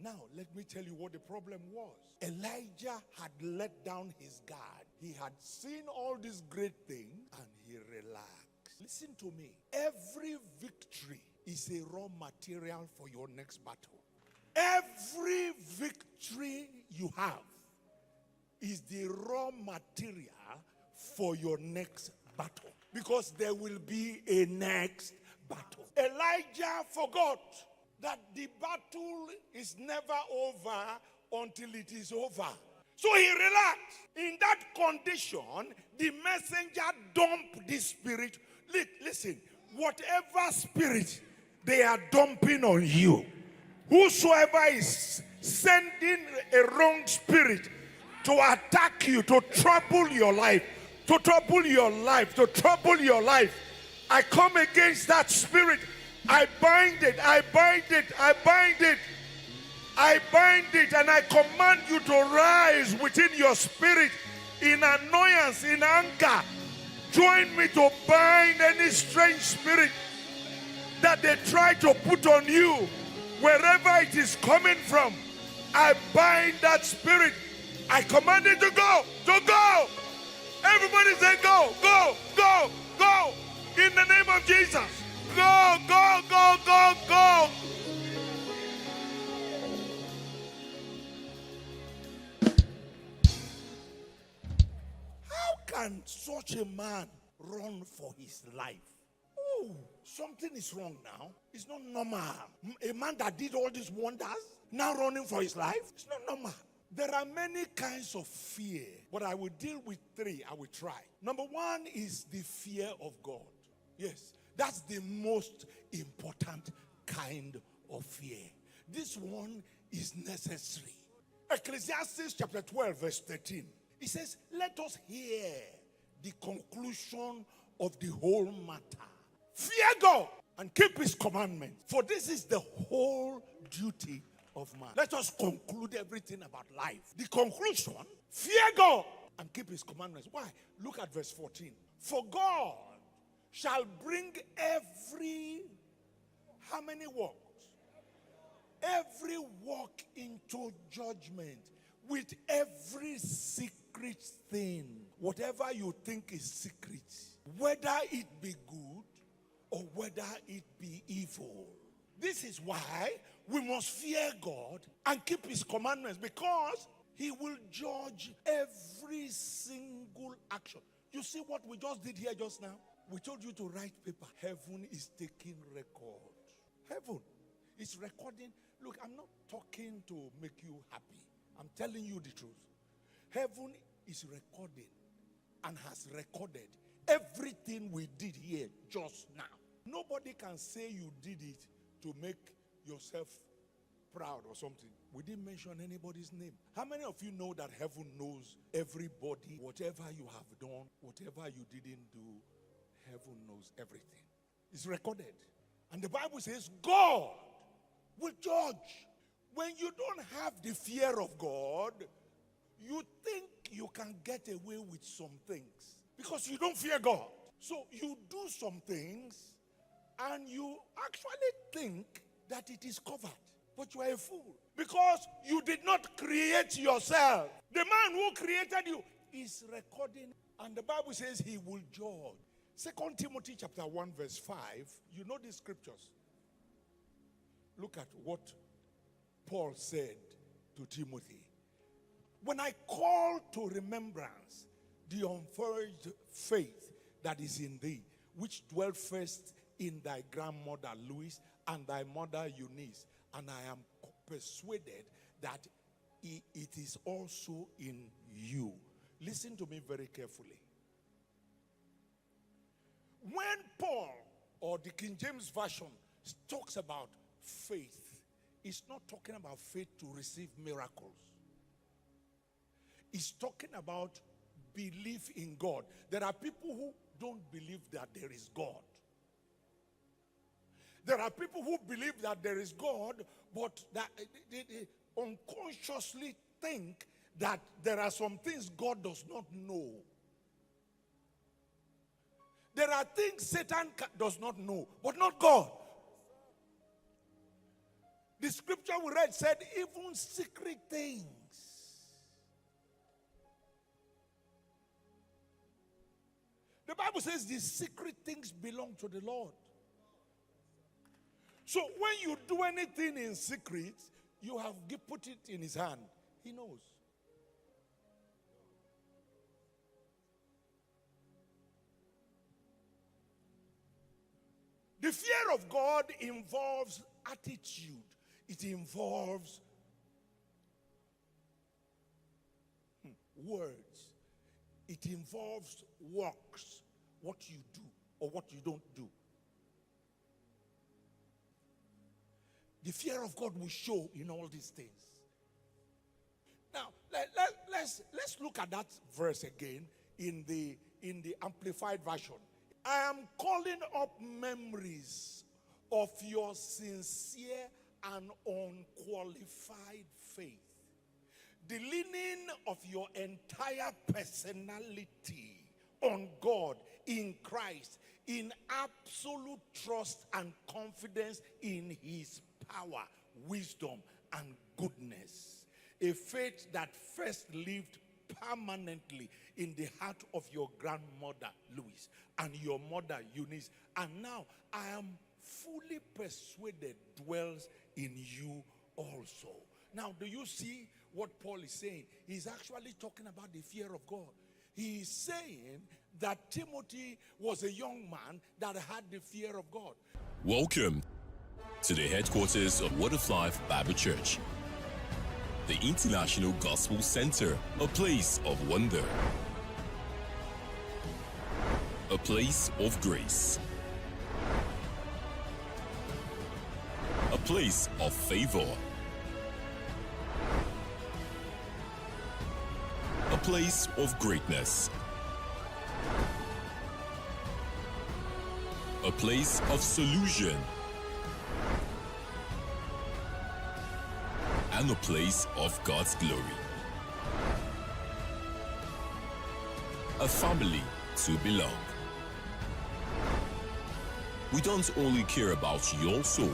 Now, let me tell you what the problem was. Elijah had let down his guard. He had seen all these great things and he relaxed. Listen to me. Every victory is a raw material for your next battle. Every victory you have is the raw material for your next battle. Because there will be a next battle. Elijah forgot that the battle is never over until it is over. So he relaxed. In that condition, the messenger dumped this spirit. Listen, whatever spirit they are dumping on you, whosoever is sending a wrong spirit to attack you, to trouble your life, to trouble your life, to trouble your life, I come against that spirit. I bind it, I bind it, I bind it. I bind it, and I command you to rise within your spirit in annoyance, in anger. Join me to bind any strange spirit that they try to put on you, wherever it is coming from. I bind that spirit. I command it to go, to go. Everybody say go, go, go, go. In the name of Jesus. Go, go, go, go, go. How can such a man run for his life? Oh, something is wrong now. It's not normal. A man that did all these wonders, now running for his life, it's not normal. There are many kinds of fear, but I will deal with three. I will try. Number one is the fear of God. Yes, that's the most important kind of fear. This one is necessary. Ecclesiastes chapter 12 verse 13. It says, let us hear the conclusion of the whole matter. Fear God and keep his commandments, for this is the whole duty of man. Let us conclude everything about life. The conclusion, fear God and keep his commandments. Why? Look at verse 14. For God shall bring every, how many works? Every work into judgment with every secret thing. Whatever you think is secret, whether it be good or whether it be evil. This is why we must fear God and keep his commandments, because he will judge every single action. You see what we just did here just now? We told you to write paper. Heaven is taking record. Heaven is recording. Look, I'm not talking to make you happy. I'm telling you the truth. Heaven is recording and has recorded everything we did here just now. Nobody can say you did it to make yourself proud or something. We didn't mention anybody's name. How many of you know that heaven knows everybody, whatever you have done, whatever you didn't do? heaven knows everything. It's recorded. And the Bible says God will judge. When you don't have the fear of God, you think you can get away with some things because you don't fear God. So you do some things and you actually think that it is covered. But you are a fool because you did not create yourself. The man who created you is recording, and the Bible says he will judge. 2 Timothy chapter 1 verse 5, you know these scriptures. Look at what Paul said to Timothy. When I call to remembrance the unforged faith that is in thee, which dwelt first in thy grandmother Louise and thy mother Eunice, and I am persuaded that it is also in you. Listen to me very carefully. When Paul, or the King James Version, talks about faith, it's not talking about faith to receive miracles. It's talking about belief in God. There are people who don't believe that there is God. There are people who believe that there is God, but that they unconsciously think that there are some things God does not know. There are things Satan does not know, but not God. The scripture we read said even secret things. The Bible says the secret things belong to the Lord. So when you do anything in secret, you have put it in his hand. He knows. The fear of God involves attitude. It involves words. It involves works. What you do or what you don't do. The fear of God will show in all these things. Now, let's look at that verse again in the Amplified Version. I am calling up memories of your sincere and unqualified faith. The leaning of your entire personality on God in Christ, in absolute trust and confidence in his power, wisdom, and goodness. A faith that first lived permanently in the heart of your grandmother Louise and your mother Eunice, and now I am fully persuaded dwells in you also. Now, do you see what Paul is saying? He's actually talking about the fear of God. He is saying that Timothy was a young man that had the fear of God. Welcome to the headquarters of Word of Life Bible Church, the International Gospel Center, a place of wonder, a place of grace, a place of favor, a place of greatness, a place of solution, and a place of God's glory. A family to belong. We don't only care about your soul,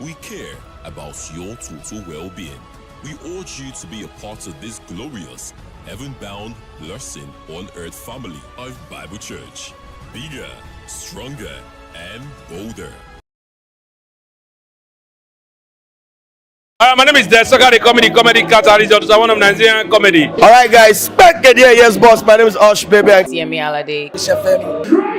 we care about your total well-being. We urge you to be a part of this glorious, heaven-bound, blessing on earth family of Bible Church. Bigger, stronger, and bolder. My name is Desoka, the comedy catalyst of one of Nigerian comedy. All right, guys, back again. Yes, boss. My name is Osh, baby. Yemi Alade.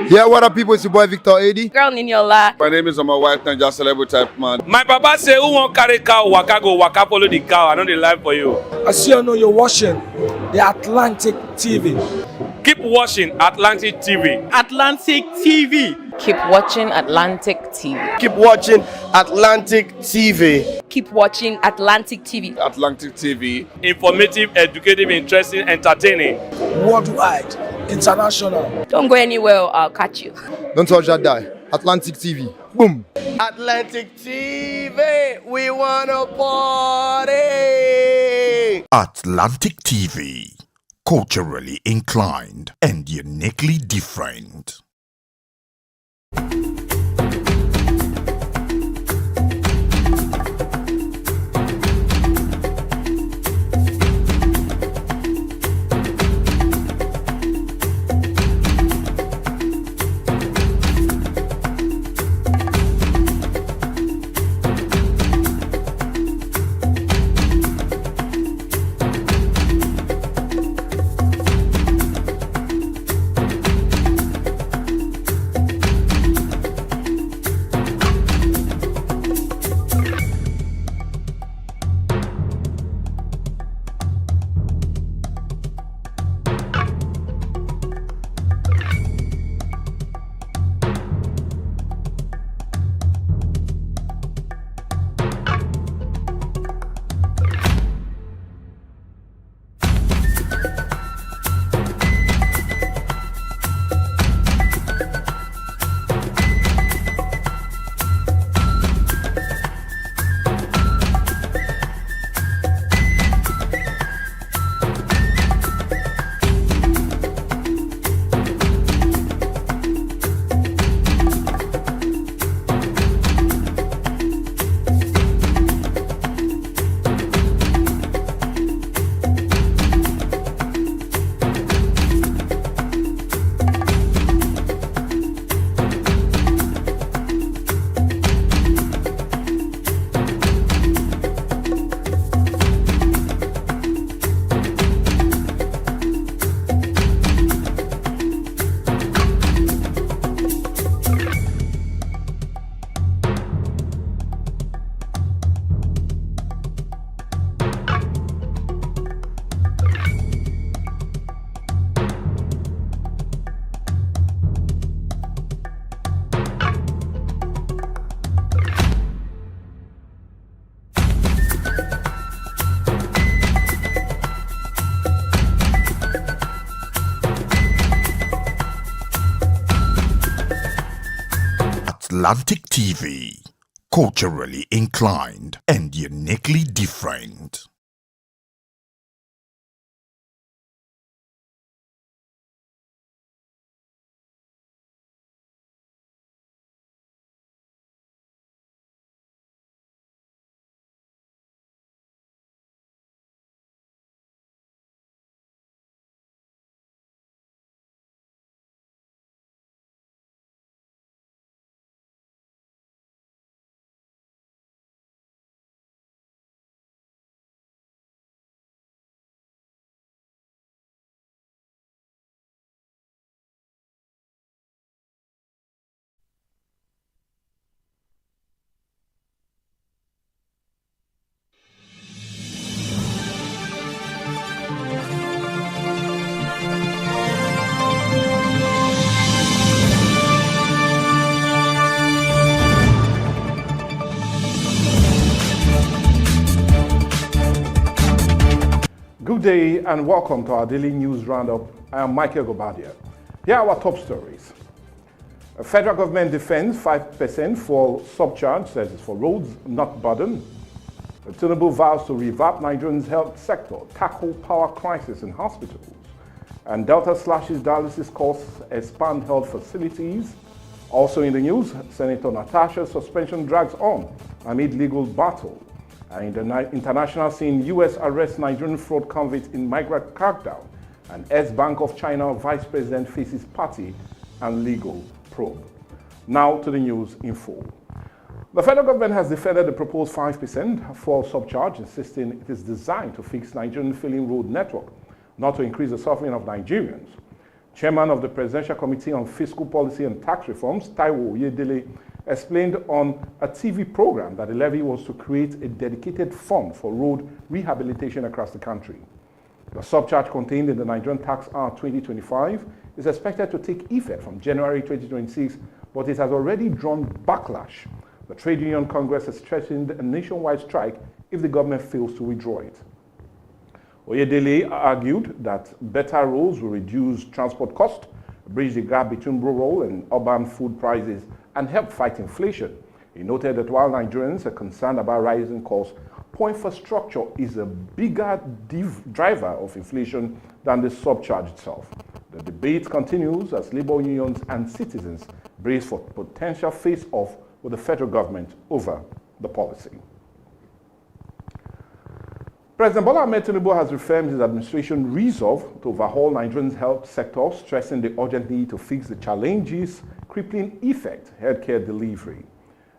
Yeah, what up, people? It's your boy Victor AD. Girl Ninyola. My name is my wife Naija Celebrity type man. My papa say, who won't carry cow, waka go, waka follow the cow. I know the life for you. I see you know you're watching the Atlantic TV. Keep watching Atlantic TV. Atlantic TV. Keep watching Atlantic TV. Keep watching Atlantic TV. Keep watching Atlantic TV. Atlantic TV. Informative, educative, interesting, entertaining. Worldwide. International. Don't go anywhere, I'll catch you. Don't touch that die. Atlantic TV. Boom. Atlantic TV, we wanna party. Atlantic TV, culturally inclined and uniquely different. Atlantic TV, culturally inclined and uniquely different. Good day and welcome to our daily news roundup. I am Michael Gobadia. Here are our top stories. A federal government defends 5% for subcharge, says it's for roads, not burden. Tinubu vows to revamp Nigerians' health sector, tackle power crisis in hospitals. And Delta slashes dialysis costs, expand health facilities. Also in the news, Senator Natasha's suspension drags on amid legal battle. And in the international scene, U.S. arrests Nigerian fraud convict in migrant crackdown. And S-Bank of China vice president faces party and legal probe. Now to the news in full. The federal government has defended the proposed 5% fuel subcharge, insisting it is designed to fix Nigerian failing road network, not to increase the suffering of Nigerians. Chairman of the Presidential Committee on Fiscal Policy and Tax Reforms, Taiwo Oyedele, explained on a TV program that the levy was to create a dedicated fund for road rehabilitation across the country. The subcharge contained in the Nigerian Tax Act 2025 is expected to take effect from January 2026, but it has already drawn backlash. The Trade Union Congress has threatened a nationwide strike if the government fails to withdraw it. Oyedele argued that better roads will reduce transport costs, bridge the gap between rural and urban food prices, and help fight inflation. He noted that while Nigerians are concerned about rising costs, poor infrastructure is a bigger driver of inflation than the surcharge itself. The debate continues as labor unions and citizens brace for potential face-off with the federal government over the policy. President Bola Ahmed Tinubu has reaffirmed his administration's resolve to overhaul Nigeria's health sector, stressing the urgent need to fix the challenges crippling effect healthcare delivery.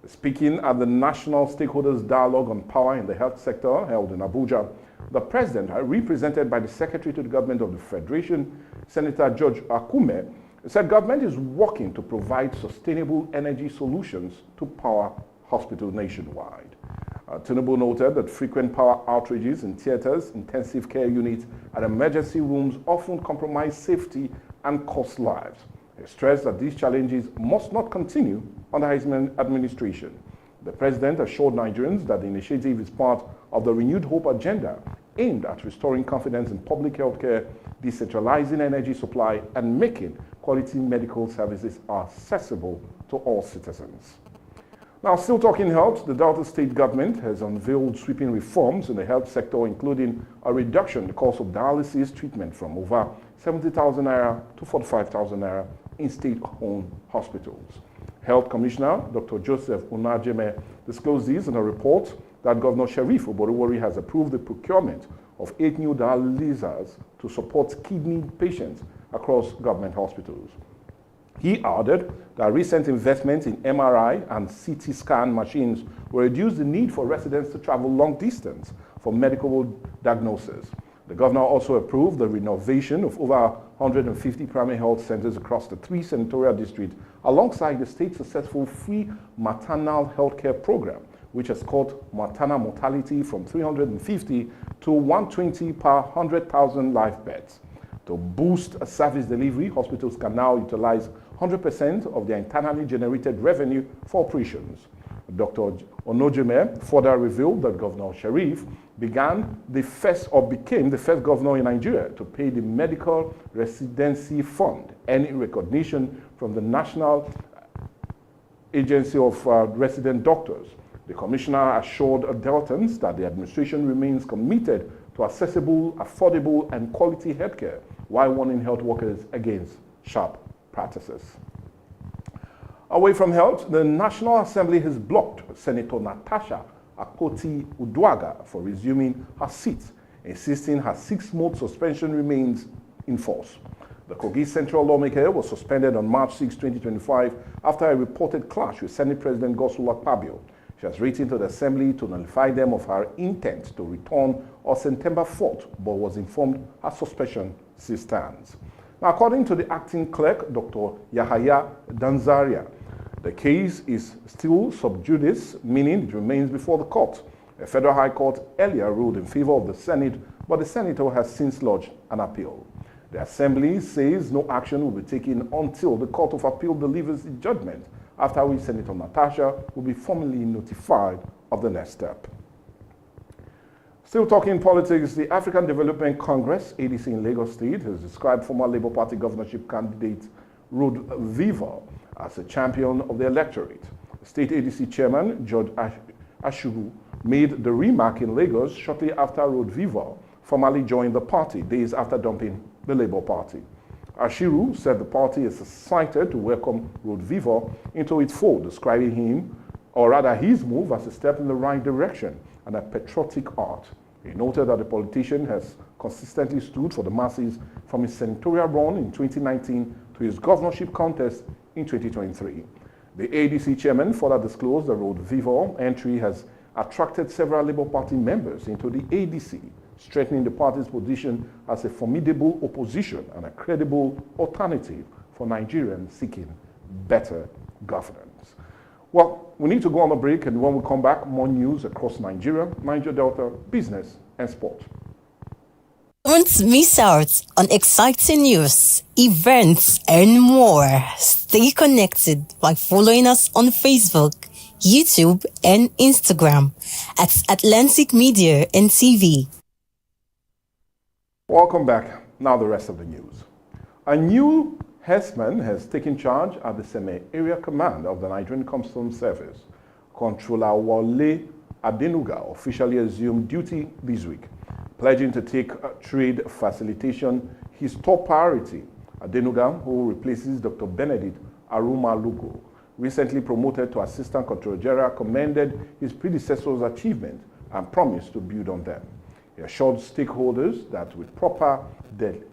Speaking at the National Stakeholders Dialogue on Power in the Health Sector held in Abuja, the President, represented by the Secretary to the Government of the Federation, Senator George Akume, said government is working to provide sustainable energy solutions to power hospitals nationwide. Tinubu noted that frequent power outages in theaters, intensive care units, and emergency rooms often compromise safety and cost lives. He stressed that these challenges must not continue under his administration. The President assured Nigerians that the initiative is part of the Renewed Hope agenda aimed at restoring confidence in public health care, decentralizing energy supply, and making quality medical services accessible to all citizens. Now, still talking health, the Delta State government has unveiled sweeping reforms in the health sector, including a reduction in the cost of dialysis treatment from over 70,000 naira to 45,000 naira in state-owned hospitals. Health Commissioner Dr. Joseph Unajeme disclosed this in a report that Governor Sheriff Oborowori has approved the procurement of 8 new dialyzers to support kidney patients across government hospitals. He added that recent investments in MRI and CT scan machines will reduce the need for residents to travel long distance for medical diagnosis. The governor also approved the renovation of over 150 primary health centers across the 3 senatorial districts, alongside the state's successful free maternal health care program, which has cut maternal mortality from 350 to 120 per 100,000 live births. To boost service delivery, hospitals can now utilize 100% of their internally generated revenue for operations. Dr. Onojeme further revealed that Governor Sharif became the first governor in Nigeria to pay the Medical Residency Fund any recognition from the National Agency of Resident Doctors. The commissioner assured Deltans that the administration remains committed to accessible, affordable, and quality healthcare, while warning health workers against sharp practices. Away from health, the National Assembly has blocked Senator Natasha Akpoti-Uduaghan for resuming her seat, insisting her 6-month suspension remains in force. The Kogi Central lawmaker was suspended on March 6, 2025 after a reported clash with Senate President Godswill Akpabio. She has written to the Assembly to notify them of her intent to return on September 4th, but was informed her suspension still stands. Now, according to the acting clerk, Dr. Yahaya Danzaria, the case is still sub judice, meaning it remains before the court. A federal high court earlier ruled in favor of the Senate, but the senator has since lodged an appeal. The Assembly says no action will be taken until the Court of Appeal delivers its judgment, after which Senator Natasha will be formally notified of the next step. Still talking politics, the African Development Congress, ADC in Lagos State, has described former Labour Party governorship candidate Rod Viva as a champion of the electorate. State ADC chairman George Ashuru made the remark in Lagos shortly after Rod Viva formally joined the party, days after dumping the Labour Party. Ashiru said the party is excited to welcome Rod Viva into its fold, describing him, or rather his move, as a step in the right direction and a patriotic art. He noted that the politician has consistently stood for the masses from his senatorial run in 2019 to his governorship contest in 2023. The ADC chairman further disclosed that Rod Viva entry has attracted several Labour Party members into the ADC, strengthening the party's position as a formidable opposition and a credible alternative for Nigerians seeking better governance. Well, we need to go on a break, and when we come back, more news across Nigeria, Niger Delta, business, and sport. Don't miss out on exciting news, events, and more. Stay connected by following us on Facebook, YouTube, and Instagram at Atlantic Media and TV. Welcome back. Now the rest of the news. A new herdsman has taken charge at the Seme-Area Command of the Nigerian Customs Service. Controller Wale Adenuga officially assumed duty this week, pledging to take trade facilitation his top priority. Adenuga, who replaces Dr. Benedict Arumalugo, recently promoted to Assistant Controller General, commended his predecessor's achievement and promised to build on them. He assured stakeholders that with proper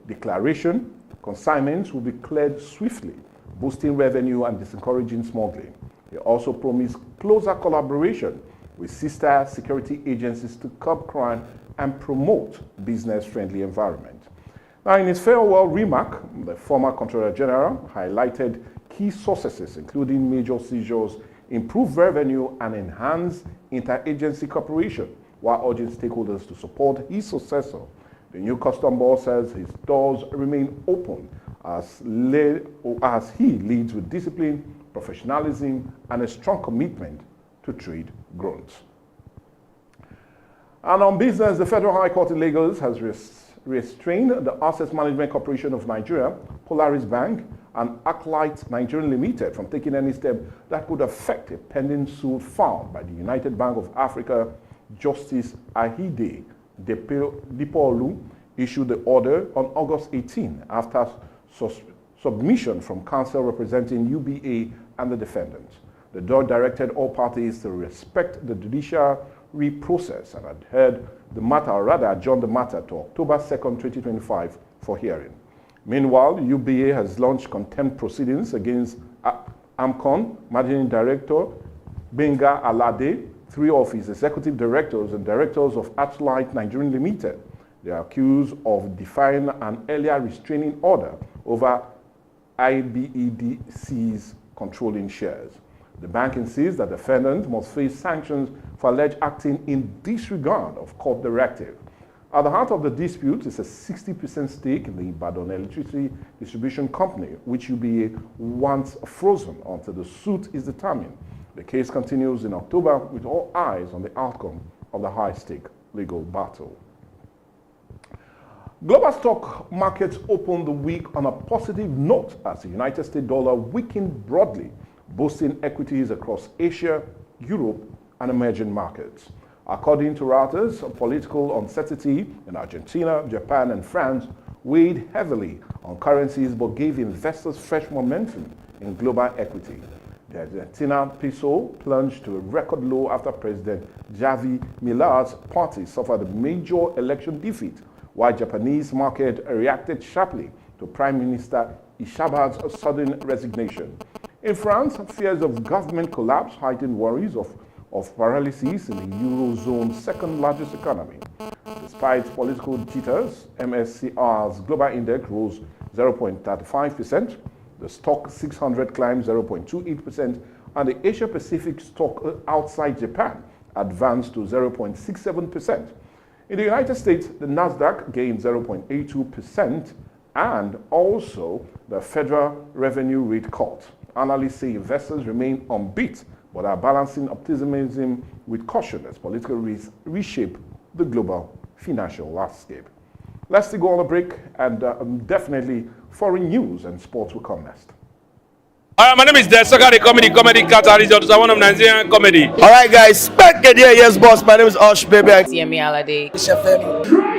declaration, consignments will be cleared swiftly, boosting revenue and discouraging smuggling. He also promised closer collaboration with sister security agencies to curb crime and promote business-friendly environment. Now, in his farewell remark, the former Controller General highlighted key successes, including major seizures, improved revenue, and enhanced interagency cooperation, while urging stakeholders to support his successor. The new custom board says his doors remain open as he leads with discipline, professionalism, and a strong commitment to trade growth. And on business, the Federal High Court in Lagos has restrained the Asset Management Corporation of Nigeria, Polaris Bank, and Arclight Nigeria Limited from taking any step that could affect a pending suit filed by the United Bank of Africa. Justice Ahide Dipolu issued the order on August 18 after submission from counsel representing UBA and the defendants. The judge directed all parties to respect the judiciary process and adjourned the matter to October 2nd, 2025 for hearing. Meanwhile, UBA has launched contempt proceedings against AMCON Managing Director Benga Alade, 3 of his executive directors and directors of Arclight Nigeria Limited. They are accused of defying an earlier restraining order over IBEDC's controlling shares. The bank insists that the defendant must face sanctions for alleged acting in disregard of court directive. At the heart of the dispute is a 60% stake in the Ibadan Electricity Distribution Company, which UBA wants frozen until the suit is determined. The case continues in October with all eyes on the outcome of the high-stake legal battle. Global stock markets opened the week on a positive note as the United States dollar weakened broadly, boosting equities across Asia, Europe, and emerging markets. According to Reuters, political uncertainty in Argentina, Japan, and France weighed heavily on currencies but gave investors fresh momentum in global equity. The Argentina peso plunged to a record low after President Javier Milei's party suffered a major election defeat, while Japanese market reacted sharply to Prime Minister Ishiba's sudden resignation. In France, fears of government collapse heightened worries of paralysis in the Eurozone's second largest economy. Despite political jitters, MSCI's global index rose 0.35%, the stock 600 climbed 0.28%, and the Asia Pacific stock outside Japan advanced to 0.67%. In the United States, the Nasdaq gained 0.82%, and also the Federal Revenue Rate cut. Analysts say investors remain upbeat, but are balancing optimism with caution as political risks reshape the global financial landscape. Let's go on a break, and definitely foreign news and sports will come next. My name is Desoka, the comedy catalyst, one of Nigerian comedy. All right, guys, back again. Yes, boss. My name is Osh, baby. CME Alade.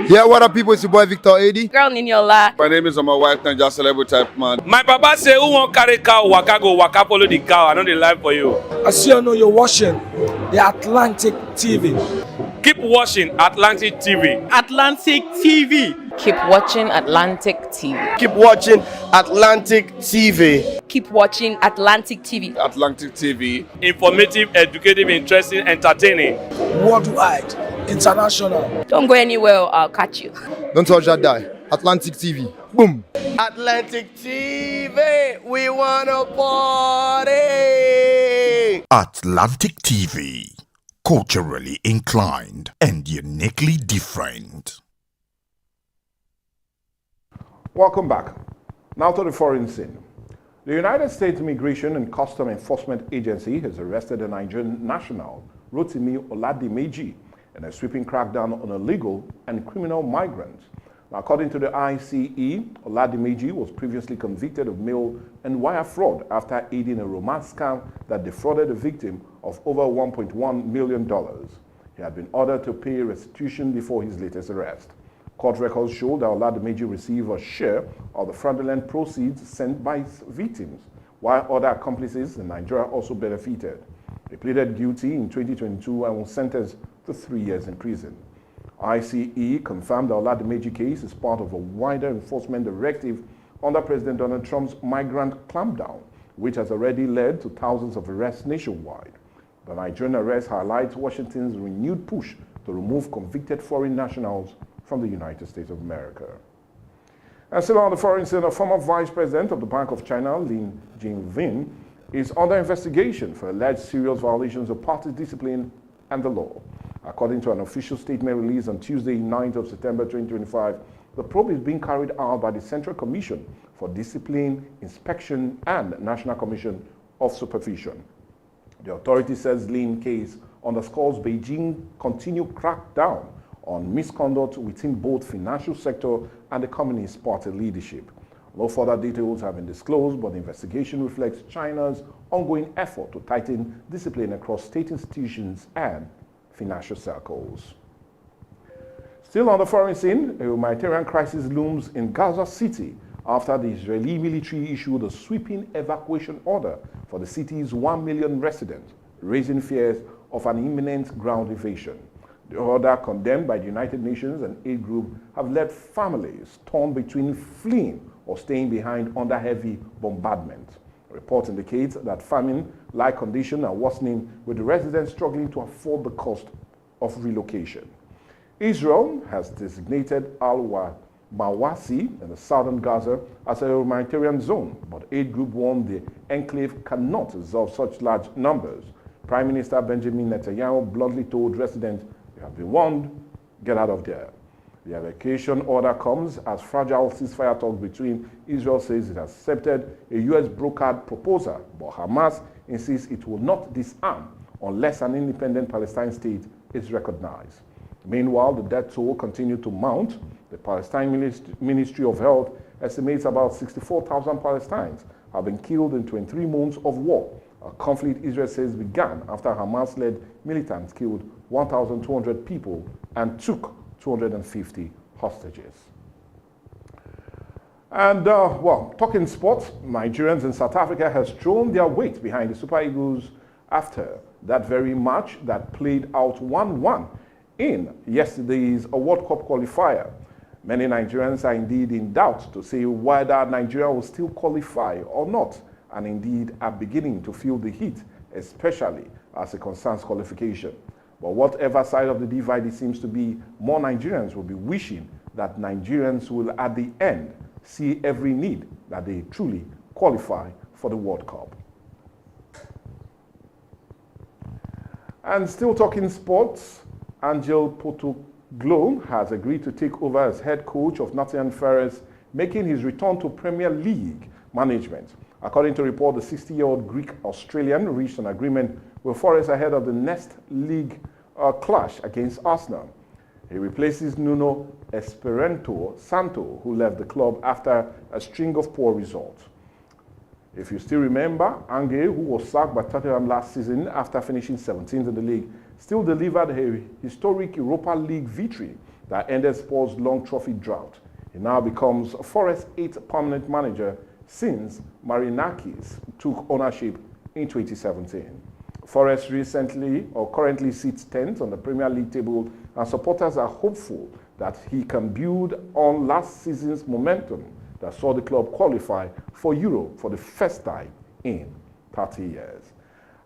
Yeah, what up, people? It's your boy Victor AD. Girl Niniola. My name is my wife, Niger celebrity type man. My papa say, who won't carry cow, waka follow the cow. I know the life for you. I see you know you're watching the Atlantic TV. Keep watching Atlantic TV. Atlantic TV. Keep watching Atlantic TV. Keep watching Atlantic TV. Keep watching Atlantic TV. Atlantic TV. Informative, educative, interesting, entertaining. Worldwide, international. Don't go anywhere, I'll catch you. Don't touch that die. Atlantic TV. Boom. Atlantic TV. We wanna party. Atlantic TV. Culturally inclined and uniquely different. Welcome back. Now to the foreign scene. The United States Immigration and Customs Enforcement Agency has arrested a Nigerian national, Rotimi Oladimeji, in a sweeping crackdown on illegal and criminal migrants. According to the ICE, Oladimeji was previously convicted of mail and wire fraud after aiding a romance scam that defrauded the victim of over $1.1 million. He had been ordered to pay restitution before his latest arrest. Court records show that Oladimeji received a share of the fraudulent proceeds sent by his victims, while other accomplices in Nigeria also benefited. He pleaded guilty in 2022 and was sentenced to 3 years in prison. ICE confirmed the Oladimeji case is part of a wider enforcement directive under President Donald Trump's migrant clampdown, which has already led to thousands of arrests nationwide. The Nigerian arrest highlights Washington's renewed push to remove convicted foreign nationals from the United States of America. And still on the foreign scene, a former vice president of the Bank of China, Lin Jingvin, is under investigation for alleged serious violations of party discipline and the law. According to an official statement released on Tuesday, 9th of September 2025, the probe is being carried out by the Central Commission for Discipline, Inspection, and National Commission of Supervision. The authority says Lin's case underscores Beijing's continued crackdown on misconduct within both financial sector and the Communist Party leadership. No further details have been disclosed, but the investigation reflects China's ongoing effort to tighten discipline across state institutions and financial circles. Still on the foreign scene, a humanitarian crisis looms in Gaza City after the Israeli military issued a sweeping evacuation order for the city's 1 million residents, raising fears of an imminent ground invasion. The order, condemned by the United Nations and aid group, have left families torn between fleeing or staying behind under heavy bombardment. Reports indicate that famine-like conditions are worsening, with the residents struggling to afford the cost of relocation. Israel has designated Al-Mawasi in the southern Gaza as a humanitarian zone, but aid group warned the enclave cannot absorb such large numbers. Prime Minister Benjamin Netanyahu bluntly told residents, "You have been warned, get out of there." The evacuation order comes as fragile ceasefire talks between Israel says it has accepted a U.S. brokered proposal, but Hamas insists it will not disarm unless an independent Palestine state is recognized. Meanwhile, the death toll continued to mount. The Palestine Ministry of Health estimates about 64,000 Palestinians have been killed in 23 months of war, a conflict Israel says began after Hamas-led militants killed 1,200 people and took 250 hostages. And, talking sports, Nigerians in South Africa has thrown their weight behind the Super Eagles after that very match that played out 1-1 in yesterday's World Cup qualifier. Many Nigerians are indeed in doubt to say whether Nigeria will still qualify or not, and indeed are beginning to feel the heat, especially as it concerns qualification. But whatever side of the divide it seems to be, more Nigerians will be wishing that Nigerians will at the end see every need that they truly qualify for the World Cup. And still talking sports, Angel Potoglou has agreed to take over as head coach of Nottingham Forest, making his return to Premier League management. According to report, the 60-year-old Greek-Australian reached an agreement with Forest ahead of the next league clash against Arsenal. He replaces Nuno Espirito Santo, who left the club after a string of poor results. If you still remember, Angel, who was sacked by Tottenham last season after finishing 17th in the league, still delivered a historic Europa League victory that ended Spurs' long trophy drought. He now becomes Forest's 8th permanent manager since Marinakis took ownership in 2017. Forest currently sits 10th on the Premier League table, and supporters are hopeful that he can build on last season's momentum that saw the club qualify for Europe for the first time in 30 years.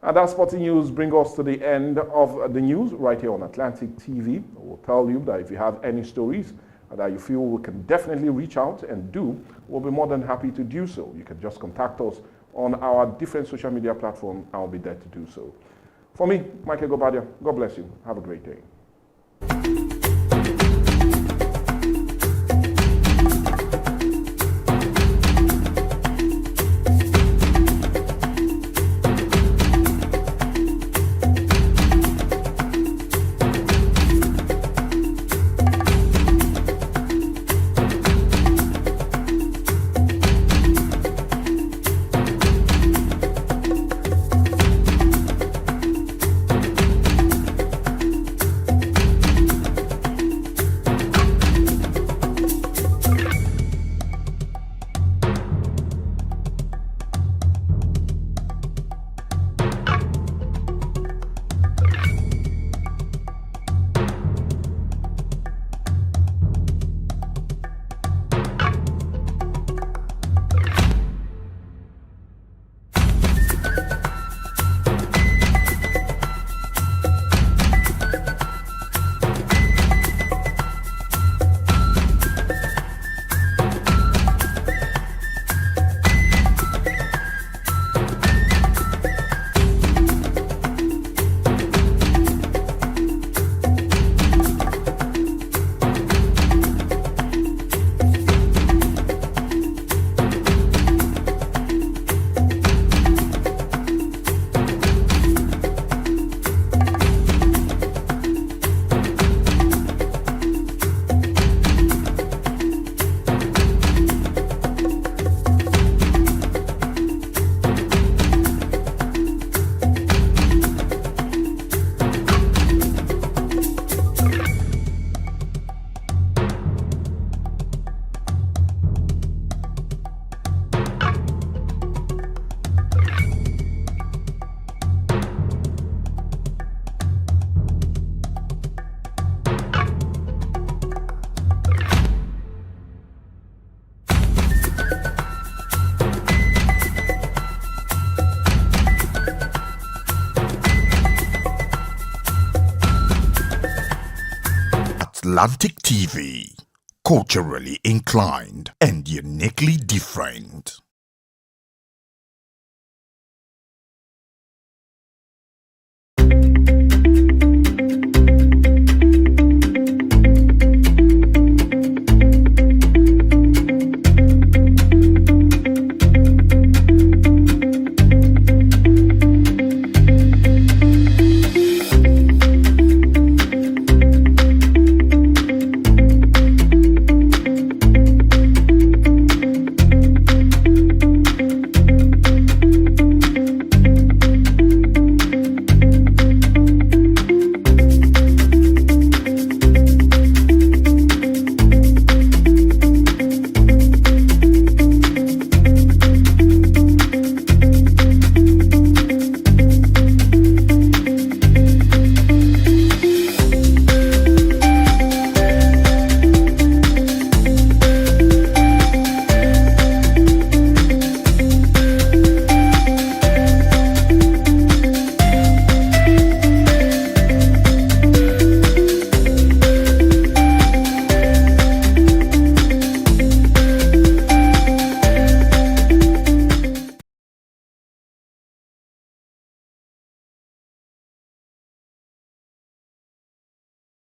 And that sporting news brings us to the end of the news right here on Atlantic TV. We'll tell you that if you have any stories that you feel we can definitely reach out and do, we'll be more than happy to do so. You can just contact us on our different social media platforms. I'll be there to do so. For me, Michael Gobadia, God bless you. Have a great day. Atlantic TV. Culturally inclined and uniquely different.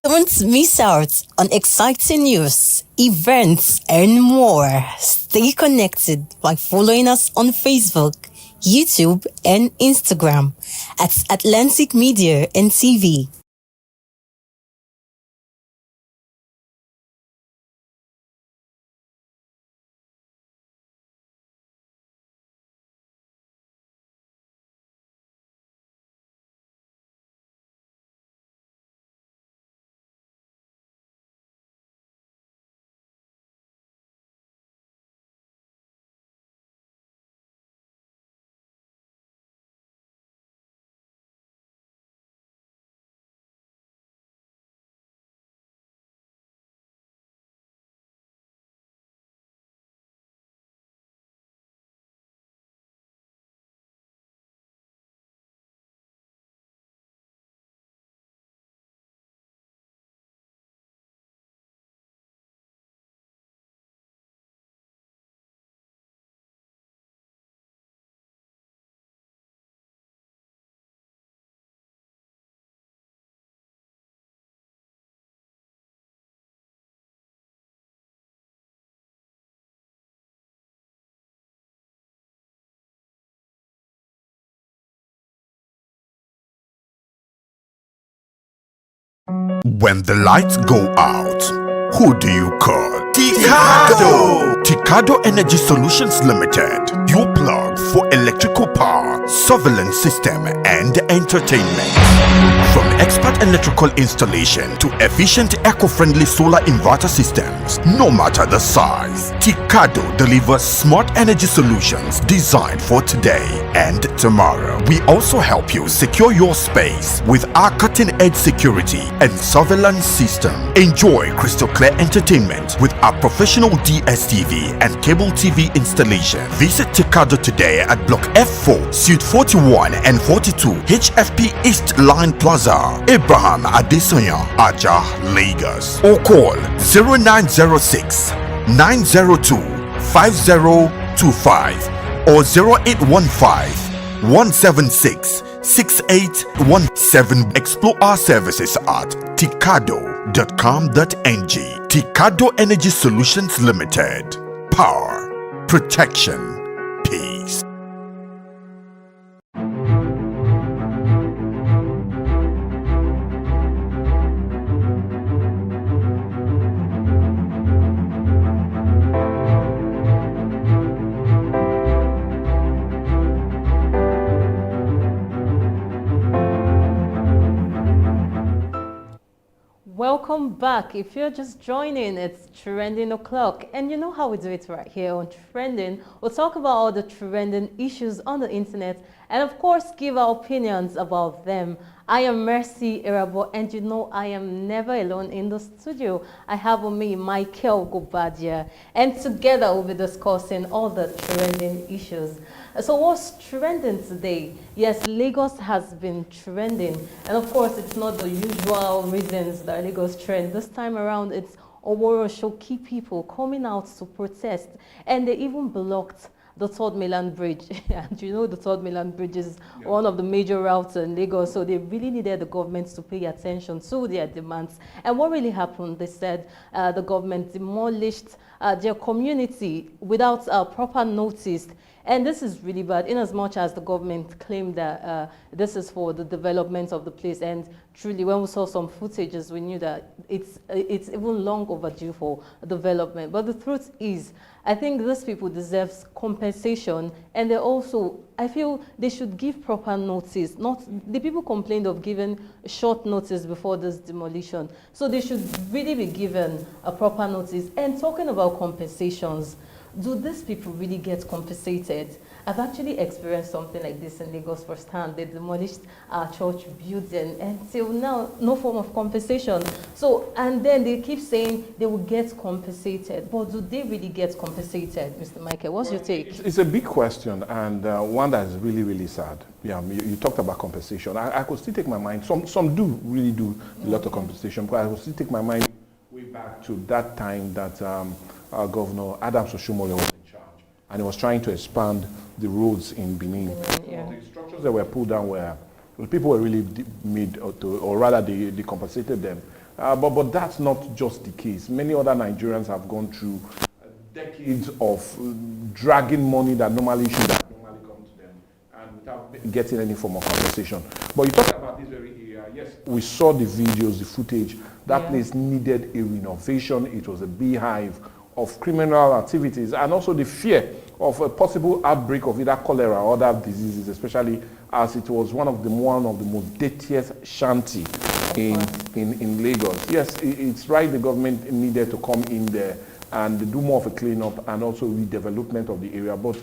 Don't miss out on exciting news, events, and more. Stay connected by following us on Facebook, YouTube, and Instagram at Atlantic Media and TV. When the lights go out, who do you call? Ticado! Ticado Energy Solutions Limited, your plug for electrical power, surveillance system, and entertainment. From expert electrical installation to efficient eco-friendly solar inverter systems, no matter the size, Ticado delivers smart energy solutions designed for today and tomorrow. We also help you secure your space with our cutting-edge security and surveillance system. Enjoy crystal clear entertainment with our professional DSTV and cable TV installation. Visit Ticado today at Block F4, Suite 41 and 42, HFP East Line Plaza, Abraham Adesanya, Aja, Lagos. Or call 0906 902 5025 or 0815 176 6817. Explore our services at ticado.com.ng. Ticado Energy Solutions Limited. Power, protection, peace. Welcome back. If you're just joining, it's Trending O'Clock, and you know how we do it right here on Trending. We'll talk about all the trending issues on the internet and of course give our opinions about them. I am Mercy Irabo, and you know I am never alone in the studio. I have with me Michael Gobadia, and together we'll be discussing all the trending issues. So what's trending today? Yes, Lagos has been trending, and of course it's not the usual reasons that Lagos trend. This time around it's Oworo Shoki people coming out to protest, and they even blocked the Third Mainland Bridge. And you know the Third Mainland Bridge is one of the major routes in Lagos, so they really needed the government to pay attention to their demands. And what really happened, they said the government demolished their community without proper notice. And this is really bad, in as much as the government claimed that this is for the development of the place. And truly, when we saw some footages, we knew that it's even long overdue for development. But the truth is, I think these people deserve compensation, and they also, I feel they should give proper notice. Not the people complained of giving short notice before this demolition, so they should really be given a proper notice. And talking about compensations, do these people really get compensated? I've actually experienced something like this in Lagos firsthand. They demolished our church building, and till now, no form of compensation. So, and then they keep saying they will get compensated. But do they really get compensated, Mr. Michael? What's your take? It's a big question, and one that is really, really sad. Yeah, you talked about compensation. I could still take my mind. Some do really do a lot of compensation, but I could still take my mind way back to that time that our Governor Adams Oshomole was in charge, and he was trying to expand the roads in Benin. The structures that were pulled down were, well, people were really made, or rather they compensated them. But that's not just the case. Many other Nigerians have gone through decades of dragging money that normally should have normally come to them, and without getting any form of compensation. But you talked about this very area. Yes, we saw the videos, the footage. That place needed a renovation. It was a beehive of criminal activities, and also the fear of a possible outbreak of either cholera or other diseases, especially as it was one of the most dirtiest shanty in Lagos. Yes, it's right, the government needed to come in there and do more of a cleanup and also redevelopment of the area, but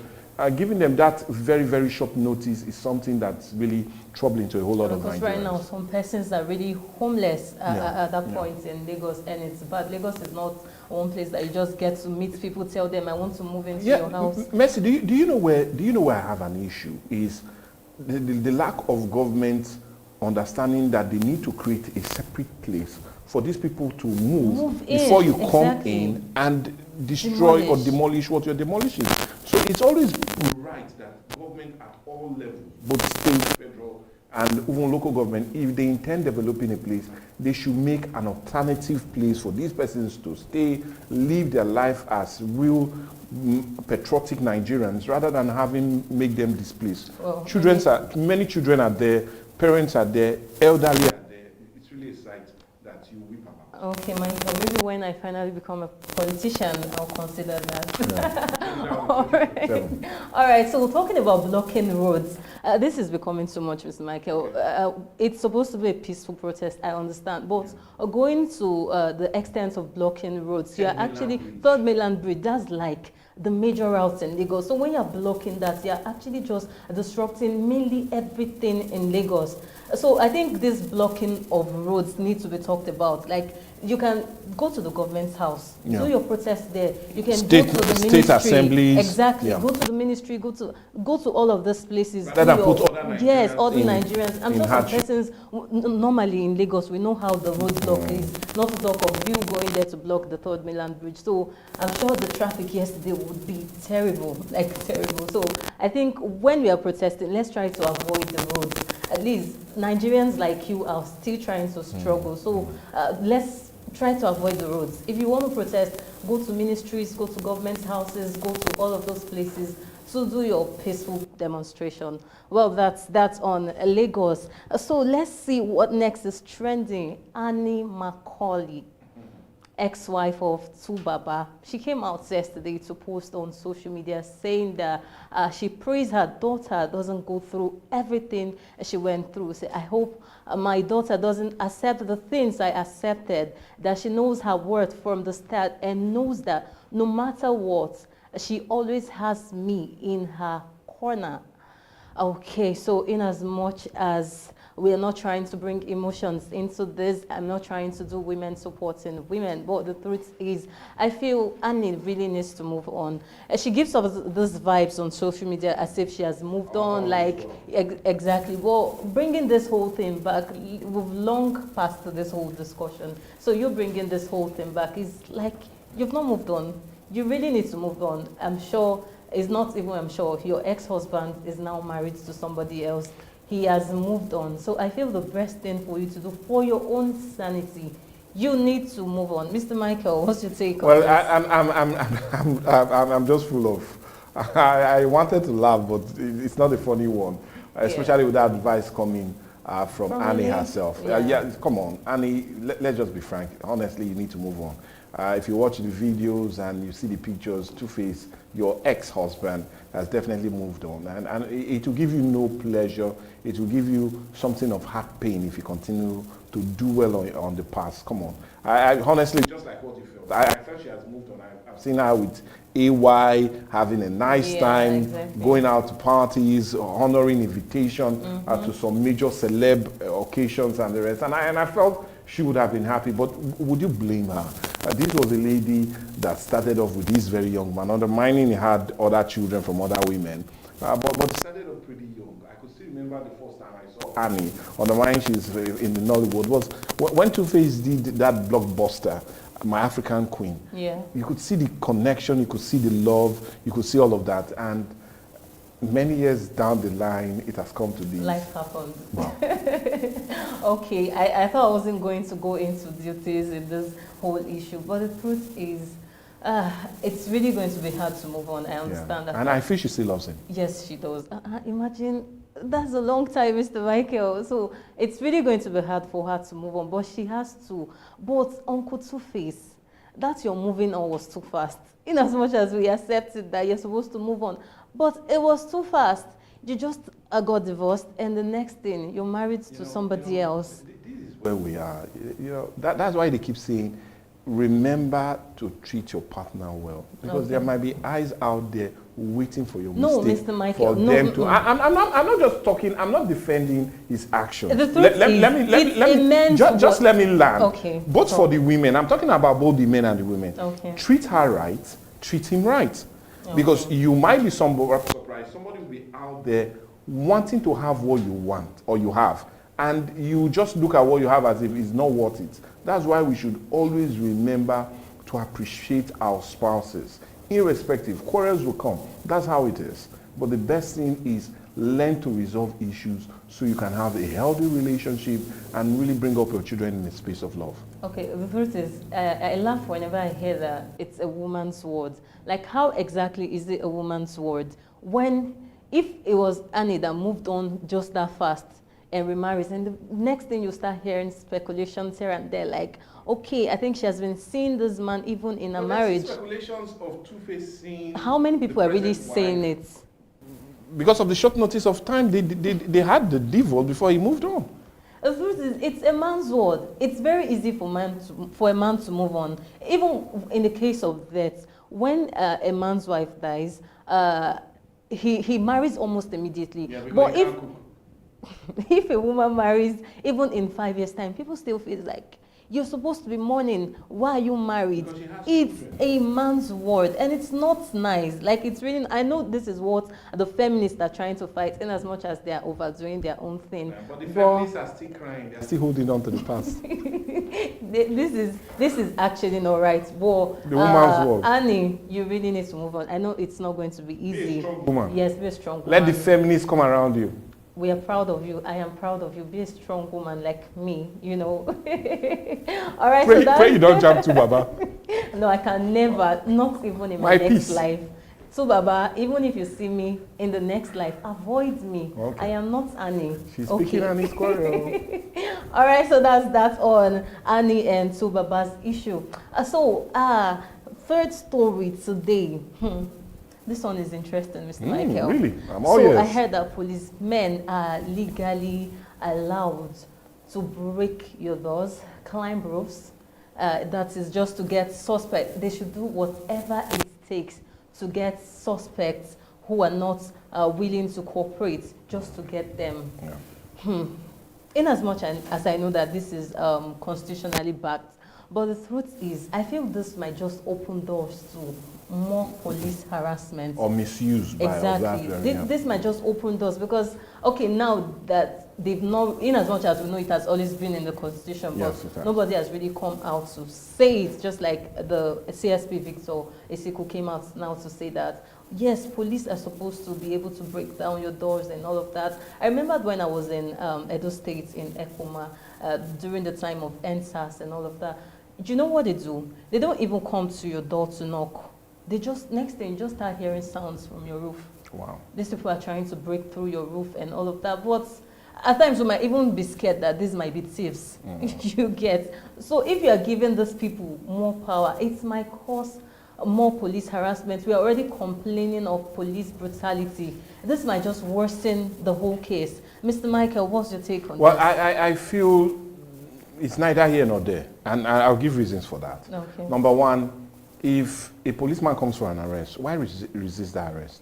giving them that very, very short notice is something that's really troubling to a whole lot of Nigerians. Because right now, some persons are really homeless at that point in Lagos, and it's bad. Lagos is not one place that you just get to meet people, tell them, I want to move into your house. Mercy, do you know where I have an issue? Is the lack of government understanding that they need to create a separate place for these people to move before you come in and destroy or demolish what you're demolishing. So it's always right that government at all levels, both state, federal, and even local government, if they intend developing a place, they should make an alternative place for these persons to stay, live their life as real patriotic Nigerians, rather than make them displaced. Well, many children are there, parents are there, elderly are there. It's really a sight that you weep about. Okay, Michael, maybe when I finally become a politician, I'll consider that. All right. All right, so talking about blocking roads, this is becoming too much, Mr. Michael. It's supposed to be a peaceful protest, I understand, but going to the extent of blocking roads, you're actually, Third Mainland Bridge, that's like the major routes in Lagos. So when you're blocking that, you're actually just disrupting mainly everything in Lagos. So I think this blocking of roads needs to be talked about. Like, you can go to the government's house, do your protest there. You can go to the ministry. State assemblies. Exactly. Go to the ministry, go to all of these places. Rather than put other Nigerians. Yes, all the Nigerians. I'm sure some persons, normally in Lagos, we know how the road block is. Not to talk of you going there to block the Third Mainland Bridge. So I'm sure the traffic yesterday would be terrible, like terrible. So I think when we are protesting, let's try to avoid the roads. At least Nigerians like you are still trying to struggle. So let's try to avoid the roads. If you want to protest, go to ministries, go to government houses, go to all of those places to do your peaceful demonstration. Well, that's on Lagos. So let's see what next is trending. Annie Macaulay, ex-wife of Tubaba, she came out yesterday to post on social media saying that she prays her daughter doesn't go through everything she went through. Say, I hope my daughter doesn't accept the things I accepted, that she knows her worth from the start and knows that no matter what, she always has me in her corner. Okay, so in as much as We are not trying to bring emotions into this. I'm not trying to do women supporting women. But the truth is, I feel Annie really needs to move on. She gives us these vibes on social media as if she has moved on, like, exactly. Well, bringing this whole thing back, we've long passed this whole discussion. So you bringing this whole thing back is like, you've not moved on. You really need to move on. I'm sure, it's not even I'm sure, your ex-husband is now married to somebody else. He has moved on. So I feel the best thing for you to do for your own sanity, you need to move on. Mr. Michael, what's your take on this? I'm just full of, I wanted to laugh, but it's not a funny one, especially with that advice coming from Annie herself. Yeah, come on, Annie, let's just be frank. Honestly, you need to move on. If you watch the videos and you see the pictures, Two-Face, your ex-husband has definitely moved on. And it will give you no pleasure. It will give you something of heart pain if you continue to do well on the past. Come on. I honestly, just like what you felt, I felt she has moved on. I've seen her with AY, having a nice time, going out to parties, honoring invitation to some major celeb occasions and the rest. And I felt she would have been happy, but would you blame her? This was a lady that started off with this very young man, undermining he had other children from other women, but started off pretty young. I could still remember the first time I saw Annie, undermining she's in the Nollywood, was when Two-Face did that blockbuster, My African Queen. Yeah. You could see the connection, you could see the love, you could see all of that, and many years down the line, it has come to this. Life happened. Wow. Okay, I thought I wasn't going to go into details in this whole issue, but the truth is, it's really going to be hard to move on. I understand that. And I feel she still loves him. Yes, she does. Imagine, that's a long time, Mr. Michael. So it's really going to be hard for her to move on, but she has to. But Uncle Two-Face, that your moving on was too fast. In as much as we accepted that you're supposed to move on, but it was too fast. You just got divorced, and the next thing, you're married to somebody else. This is where we are. That's why they keep saying, remember to treat your partner well, because there might be eyes out there waiting for your mistake. Mr. Michael, for them to. I'm not just talking. I'm not defending his actions. The truth just let me land. Okay. Both for the women. I'm talking about both the men and the women. Okay. Treat her right. Treat him right. Okay. Because you might be surprised. Somebody will be out there wanting to have what you want or you have, and you just look at what you have as if it's not worth it. That's why we should always remember to appreciate our spouses. Irrespective, quarrels will come. That's how it is. But the best thing is learn to resolve issues so you can have a healthy relationship and really bring up your children in a space of love. Okay, the truth is, I laugh whenever I hear that it's a woman's word. Like, how exactly is it a woman's word? If it was Annie that moved on just that fast and remarries, and the next thing you start hearing speculations here and there, like, okay, I think she has been seeing this man even in a marriage. Speculations of Two-Face seeing. How many people are really saying it? Because of the short notice of time, they had the divorce before he moved on. The truth is, it's a man's word. It's very easy for a man to move on. Even in the case of death, when a man's wife dies, he marries almost immediately. Yeah, but if a woman marries, even in 5 years' time, people still feel like, you're supposed to be mourning. Why are you married? It's a man's word, and it's not nice. Like, it's really, I know this is what the feminists are trying to fight, in as much as they are overdoing their own thing. Yeah, but the feminists are still crying. They're still holding on to the past. This is actually not right. But the woman's word. Annie, you really need to move on. I know it's not going to be easy. Be a strong woman. Yes, be a strong woman. Let the feminists come around you. We are proud of you. I am proud of you. Be a strong woman like me, you know. All right. Pray you don't jump too, Baba. No, I can never, not even in my next life. So, Baba, even if you see me in the next life, avoid me. Okay. I am not Annie. She's speaking Annie's quarrel. All right, so that's that on Annie and Two Baba's issue. Third story today. This one is interesting, Mr. Michael. Really? I'm all ears. I heard that policemen are legally allowed to break your doors, climb roofs. That is just to get suspects. They should do whatever it takes to get suspects who are not willing to cooperate, just to get them. Yeah. in as much as I know that this is constitutionally backed, but the truth is, I feel this might just open doors to more police harassment. Or misuse by exactly. This might just open doors because, okay, now that they've not, in as much as we know it has always been in the constitution, but nobody has really come out to say it, just like the CSP Victor Esiku came out now to say that, yes, police are supposed to be able to break down your doors and all of that. I remember when I was in Edo State in Ekoma during the time of NSAS and all of that. Do you know what they do? They don't even come to your door to knock. They just, next thing, just start hearing sounds from your roof. Wow. These people are trying to break through your roof and all of that. But at times we might even be scared that these might be thieves. You get. So if you are giving these people more power, it might cause more police harassment. We are already complaining of police brutality. This might just worsen the whole case. Mr. Michael, what's your take on well, this? I feel it's neither here nor there, and I'll give reasons for that. Okay. Number one, if a policeman comes for an arrest, why resist the arrest?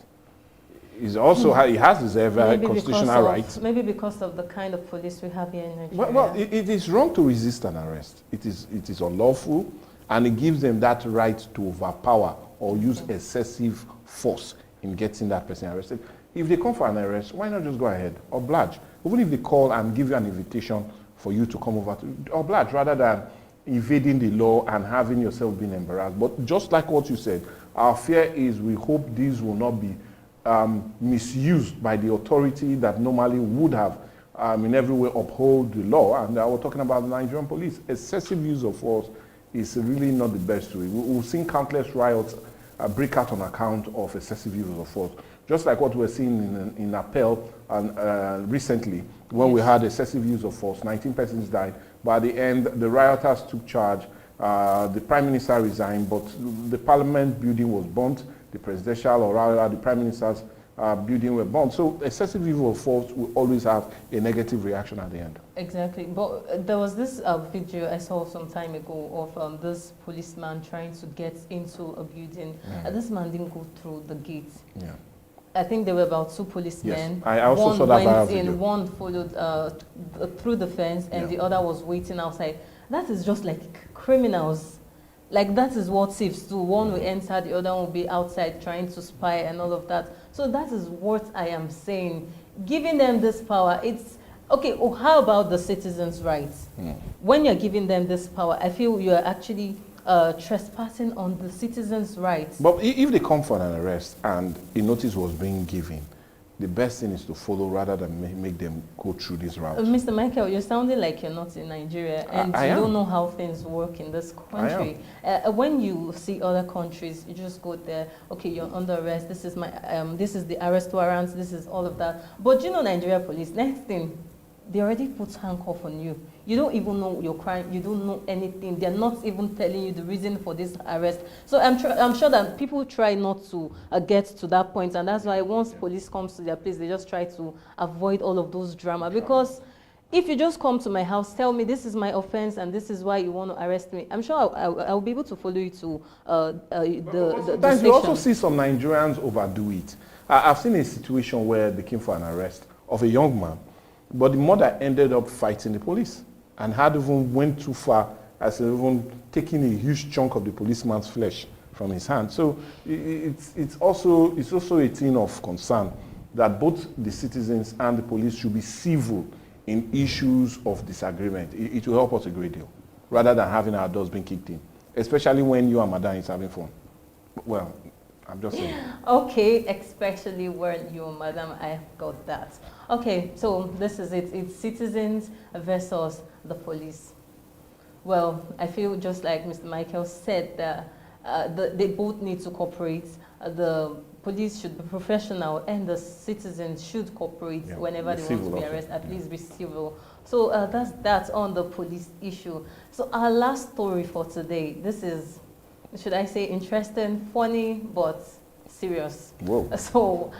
He also he has his constitutional rights. Maybe because of the kind of police we have here in Nigeria. Well, it is wrong to resist an arrest. It is unlawful, and it gives them that right to overpower or use excessive force in getting that person arrested. If they come for an arrest, why not just go ahead? Oblige. Even if they call and give you an invitation for you to come over to oblige, rather than evading the law and having yourself being embarrassed. But just like what you said, our fear is we hope these will not be misused by the authority that normally would have in every way uphold the law. And we're talking about the Nigerian police. Excessive use of force is really not the best way. We've seen countless riots break out on account of excessive use of force. Just like what we're seeing in Appel recently, when we had excessive use of force, 19 persons died. By the end, the rioters took charge. The Prime Minister resigned, but the Parliament building was burnt. The presidential, or rather the Prime Minister's building were burnt. So excessive use of force will always have a negative reaction at the end. Exactly. But there was this video I saw some time ago of this policeman trying to get into a building. This man didn't go through the gate. Yeah. I think there were about two policemen. Yes. I also saw that went video. One followed through the fence, and the other was waiting outside. That is just like criminals. Like, that is what thieves do. One will enter, the other one will be outside trying to spy and all of that. So that is what I am saying. Giving them this power, it's okay. Oh, how about the citizens' rights? When you're giving them this power, I feel you're actually trespassing on the citizens' rights. But if they come for an arrest and a notice was being given, the best thing is to follow rather than make them go through this route. Mr. Michael, you're sounding like you're not in Nigeria and you don't know how things work in this country. When you see other countries, you just go there, okay, you're under arrest, this is my, this is the arrest warrant, this is all of that. But you know, Nigeria police, next thing, they already put handcuff on you. You don't even know your crime. You don't know anything. They're not even telling you the reason for this arrest. So I'm sure that people try not to get to that point, and that's why once police comes to their place, they just try to avoid all of those drama. Because if you just come to my house, tell me this is my offense and this is why you want to arrest me, I'm sure I'll be able to follow you to the Sometimes you also see some Nigerians overdo it. I've seen a situation where they came for an arrest of a young man, but the mother ended up fighting the police and had even went too far as even taking a huge chunk of the policeman's flesh from his hand. So it's also a thing of concern that both the citizens and the police should be civil in issues of disagreement. It will help us a great deal, rather than having our doors being kicked in, especially when you and Madam is having fun. Well, I'm just saying. Okay, especially when you and Madam, I got that. Okay, so this is it. It's citizens versus the police. Well, I feel just like Mr. Michael said that they both need to cooperate. The police should be professional and the citizens should cooperate whenever they want to be arrested, at least be civil. So that's that on the police issue. So our last story for today, this is, should I say, interesting, funny, but serious. Whoa. So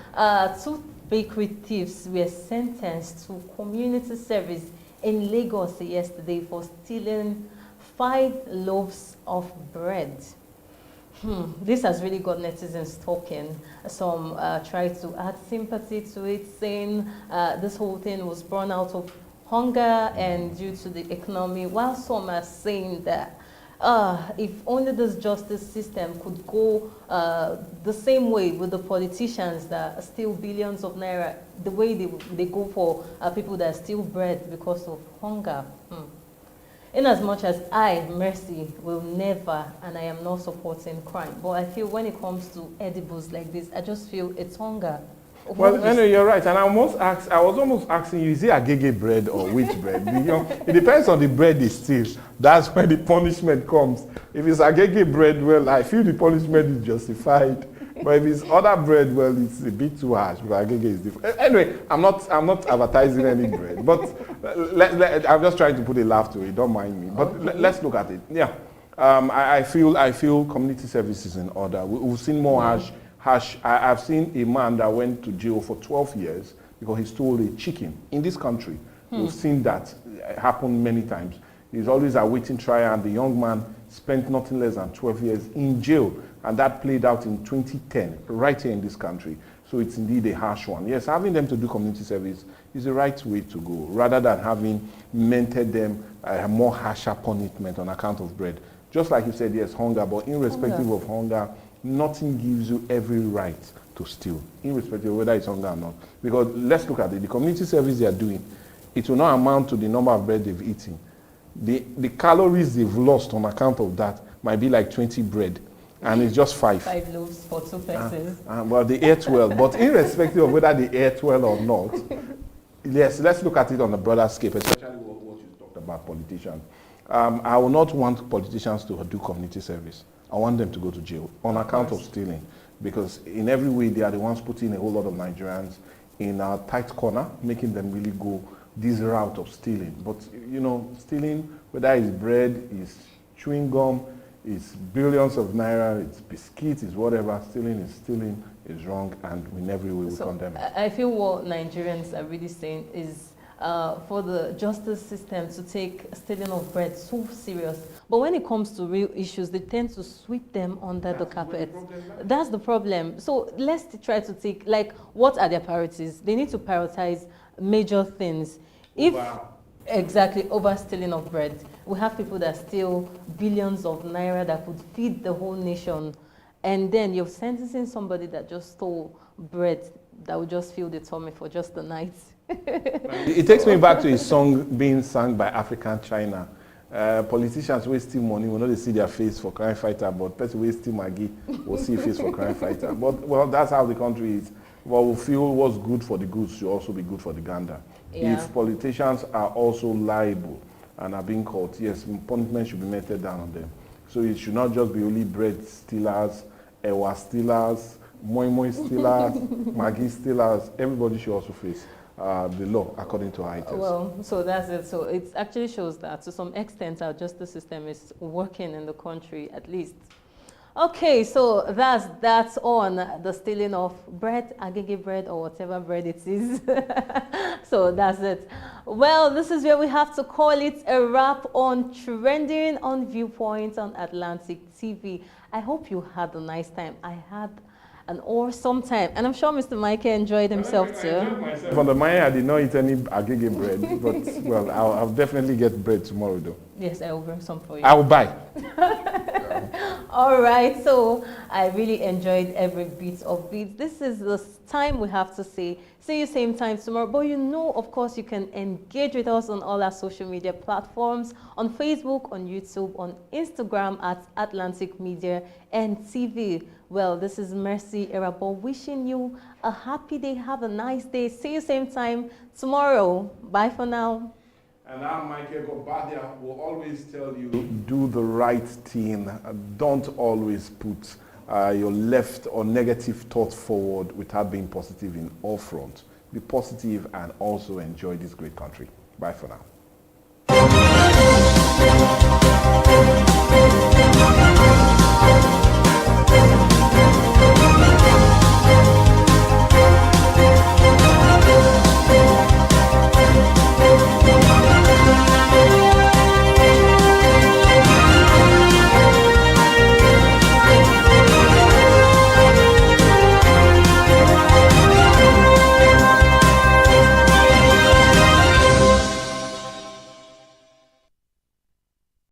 two bakery thieves were sentenced to community service in Lagos yesterday for stealing 5 loaves of bread. This has really got netizens talking. Some tried to add sympathy to it, saying this whole thing was born out of hunger and due to the economy, while some are saying that if only this justice system could go the same way with the politicians that steal billions of naira, the way they go for people that steal bread because of hunger. In as much as I, Mercy, will never, and I am not supporting crime, but I feel when it comes to edibles like this, I just feel it's hunger. Well, anyway, you're right, and I was almost asking you, is it agege bread or wheat bread? You know, it depends on the bread they steal. That's when the punishment comes. If it's agege bread, well, I feel the punishment is justified. But if it's other bread, well, it's a bit too harsh because agege is different. Anyway, I'm not advertising any bread, but I'm just trying to put a laugh to it. Don't mind me. But let's look at it. Yeah, I feel community service is in order. We've seen more harsh. I've seen a man that went to jail for 12 years because he stole a chicken in this country. We've seen that happen many times. He's always awaiting trial, and the young man spent nothing less than 12 years in jail, and that played out in 2010, right here in this country. So it's indeed a harsh one. Yes, having them to do community service is the right way to go, rather than having mentored them a more harsher punishment on account of bread. Just like you said, yes, hunger, but irrespective of hunger, nothing gives you every right to steal, irrespective of whether it's hunger or not. Because let's look at it, the community service they are doing, it will not amount to the number of bread they've eaten. The calories they've lost on account of that might be like 20 bread, and it's just 5. 5 loaves for 2 persons. Well, they ate well, but irrespective of whether they ate well or not, yes, let's look at it on a broader scale, especially what you talked about politicians. I will not want politicians to do community service. I want them to go to jail on account of stealing, because in every way they are the ones putting a whole lot of Nigerians in a tight corner, making them really go this route of stealing. But you know, stealing, whether it's bread, it's chewing gum, it's billions of naira, it's biscuits, it's whatever, stealing is wrong, and in every way we condemn it. I feel what Nigerians are really saying is for the justice system to take stealing of bread so serious. But when it comes to real issues, they tend to sweep them under the carpet. That's the problem. So let's try to take, like, what are their priorities? They need to prioritize major things. Exactly, over stealing of bread. We have people that steal billions of naira that could feed the whole nation. And then you're sentencing somebody that just stole bread that would just fill the tummy for just the night. It takes me back to a song being sung by African China. Politicians wasting money, we know they see their face for crime fighter, but person wasting Maggie will see a face for crime fighter. But well, that's how the country is. Well, we feel what's good for the goose should also be good for the gander. Yeah. If politicians are also liable and are being caught, yes, punishment should be meted down on them. So it should not just be only bread stealers, ewa stealers, moi moi stealers, Maggie stealers. Everybody should also face the law according to ITS. Well, so that's it. So it actually shows that to some extent our justice system is working in the country, at least. Okay, so that's on the stealing of bread, agege bread, or whatever bread it is. So that's it. Well, this is where we have to call it a wrap on Trending on Viewpoint on Atlantic TV. I hope you had a nice time. I had an awesome time, and I'm sure Mr. Mike enjoyed himself too. From the Maya, I did not eat any agege bread, but well, I'll definitely get bread tomorrow though. Yes, I will bring some for you. I will buy. All right, so I really enjoyed every bit of it. This is the time we have to say, see you same time tomorrow. But you know, of course, you can engage with us on all our social media platforms, on Facebook, on YouTube, on Instagram at Atlantic Media and TV. Well, this is Mercy Erabo wishing you a happy day. Have a nice day. See you same time tomorrow. Bye for now. And I'm Michael Gobadia will always tell you, do the right thing. Don't always put your left or negative thoughts forward without being positive in all fronts. Be positive and also enjoy this great country. Bye for now.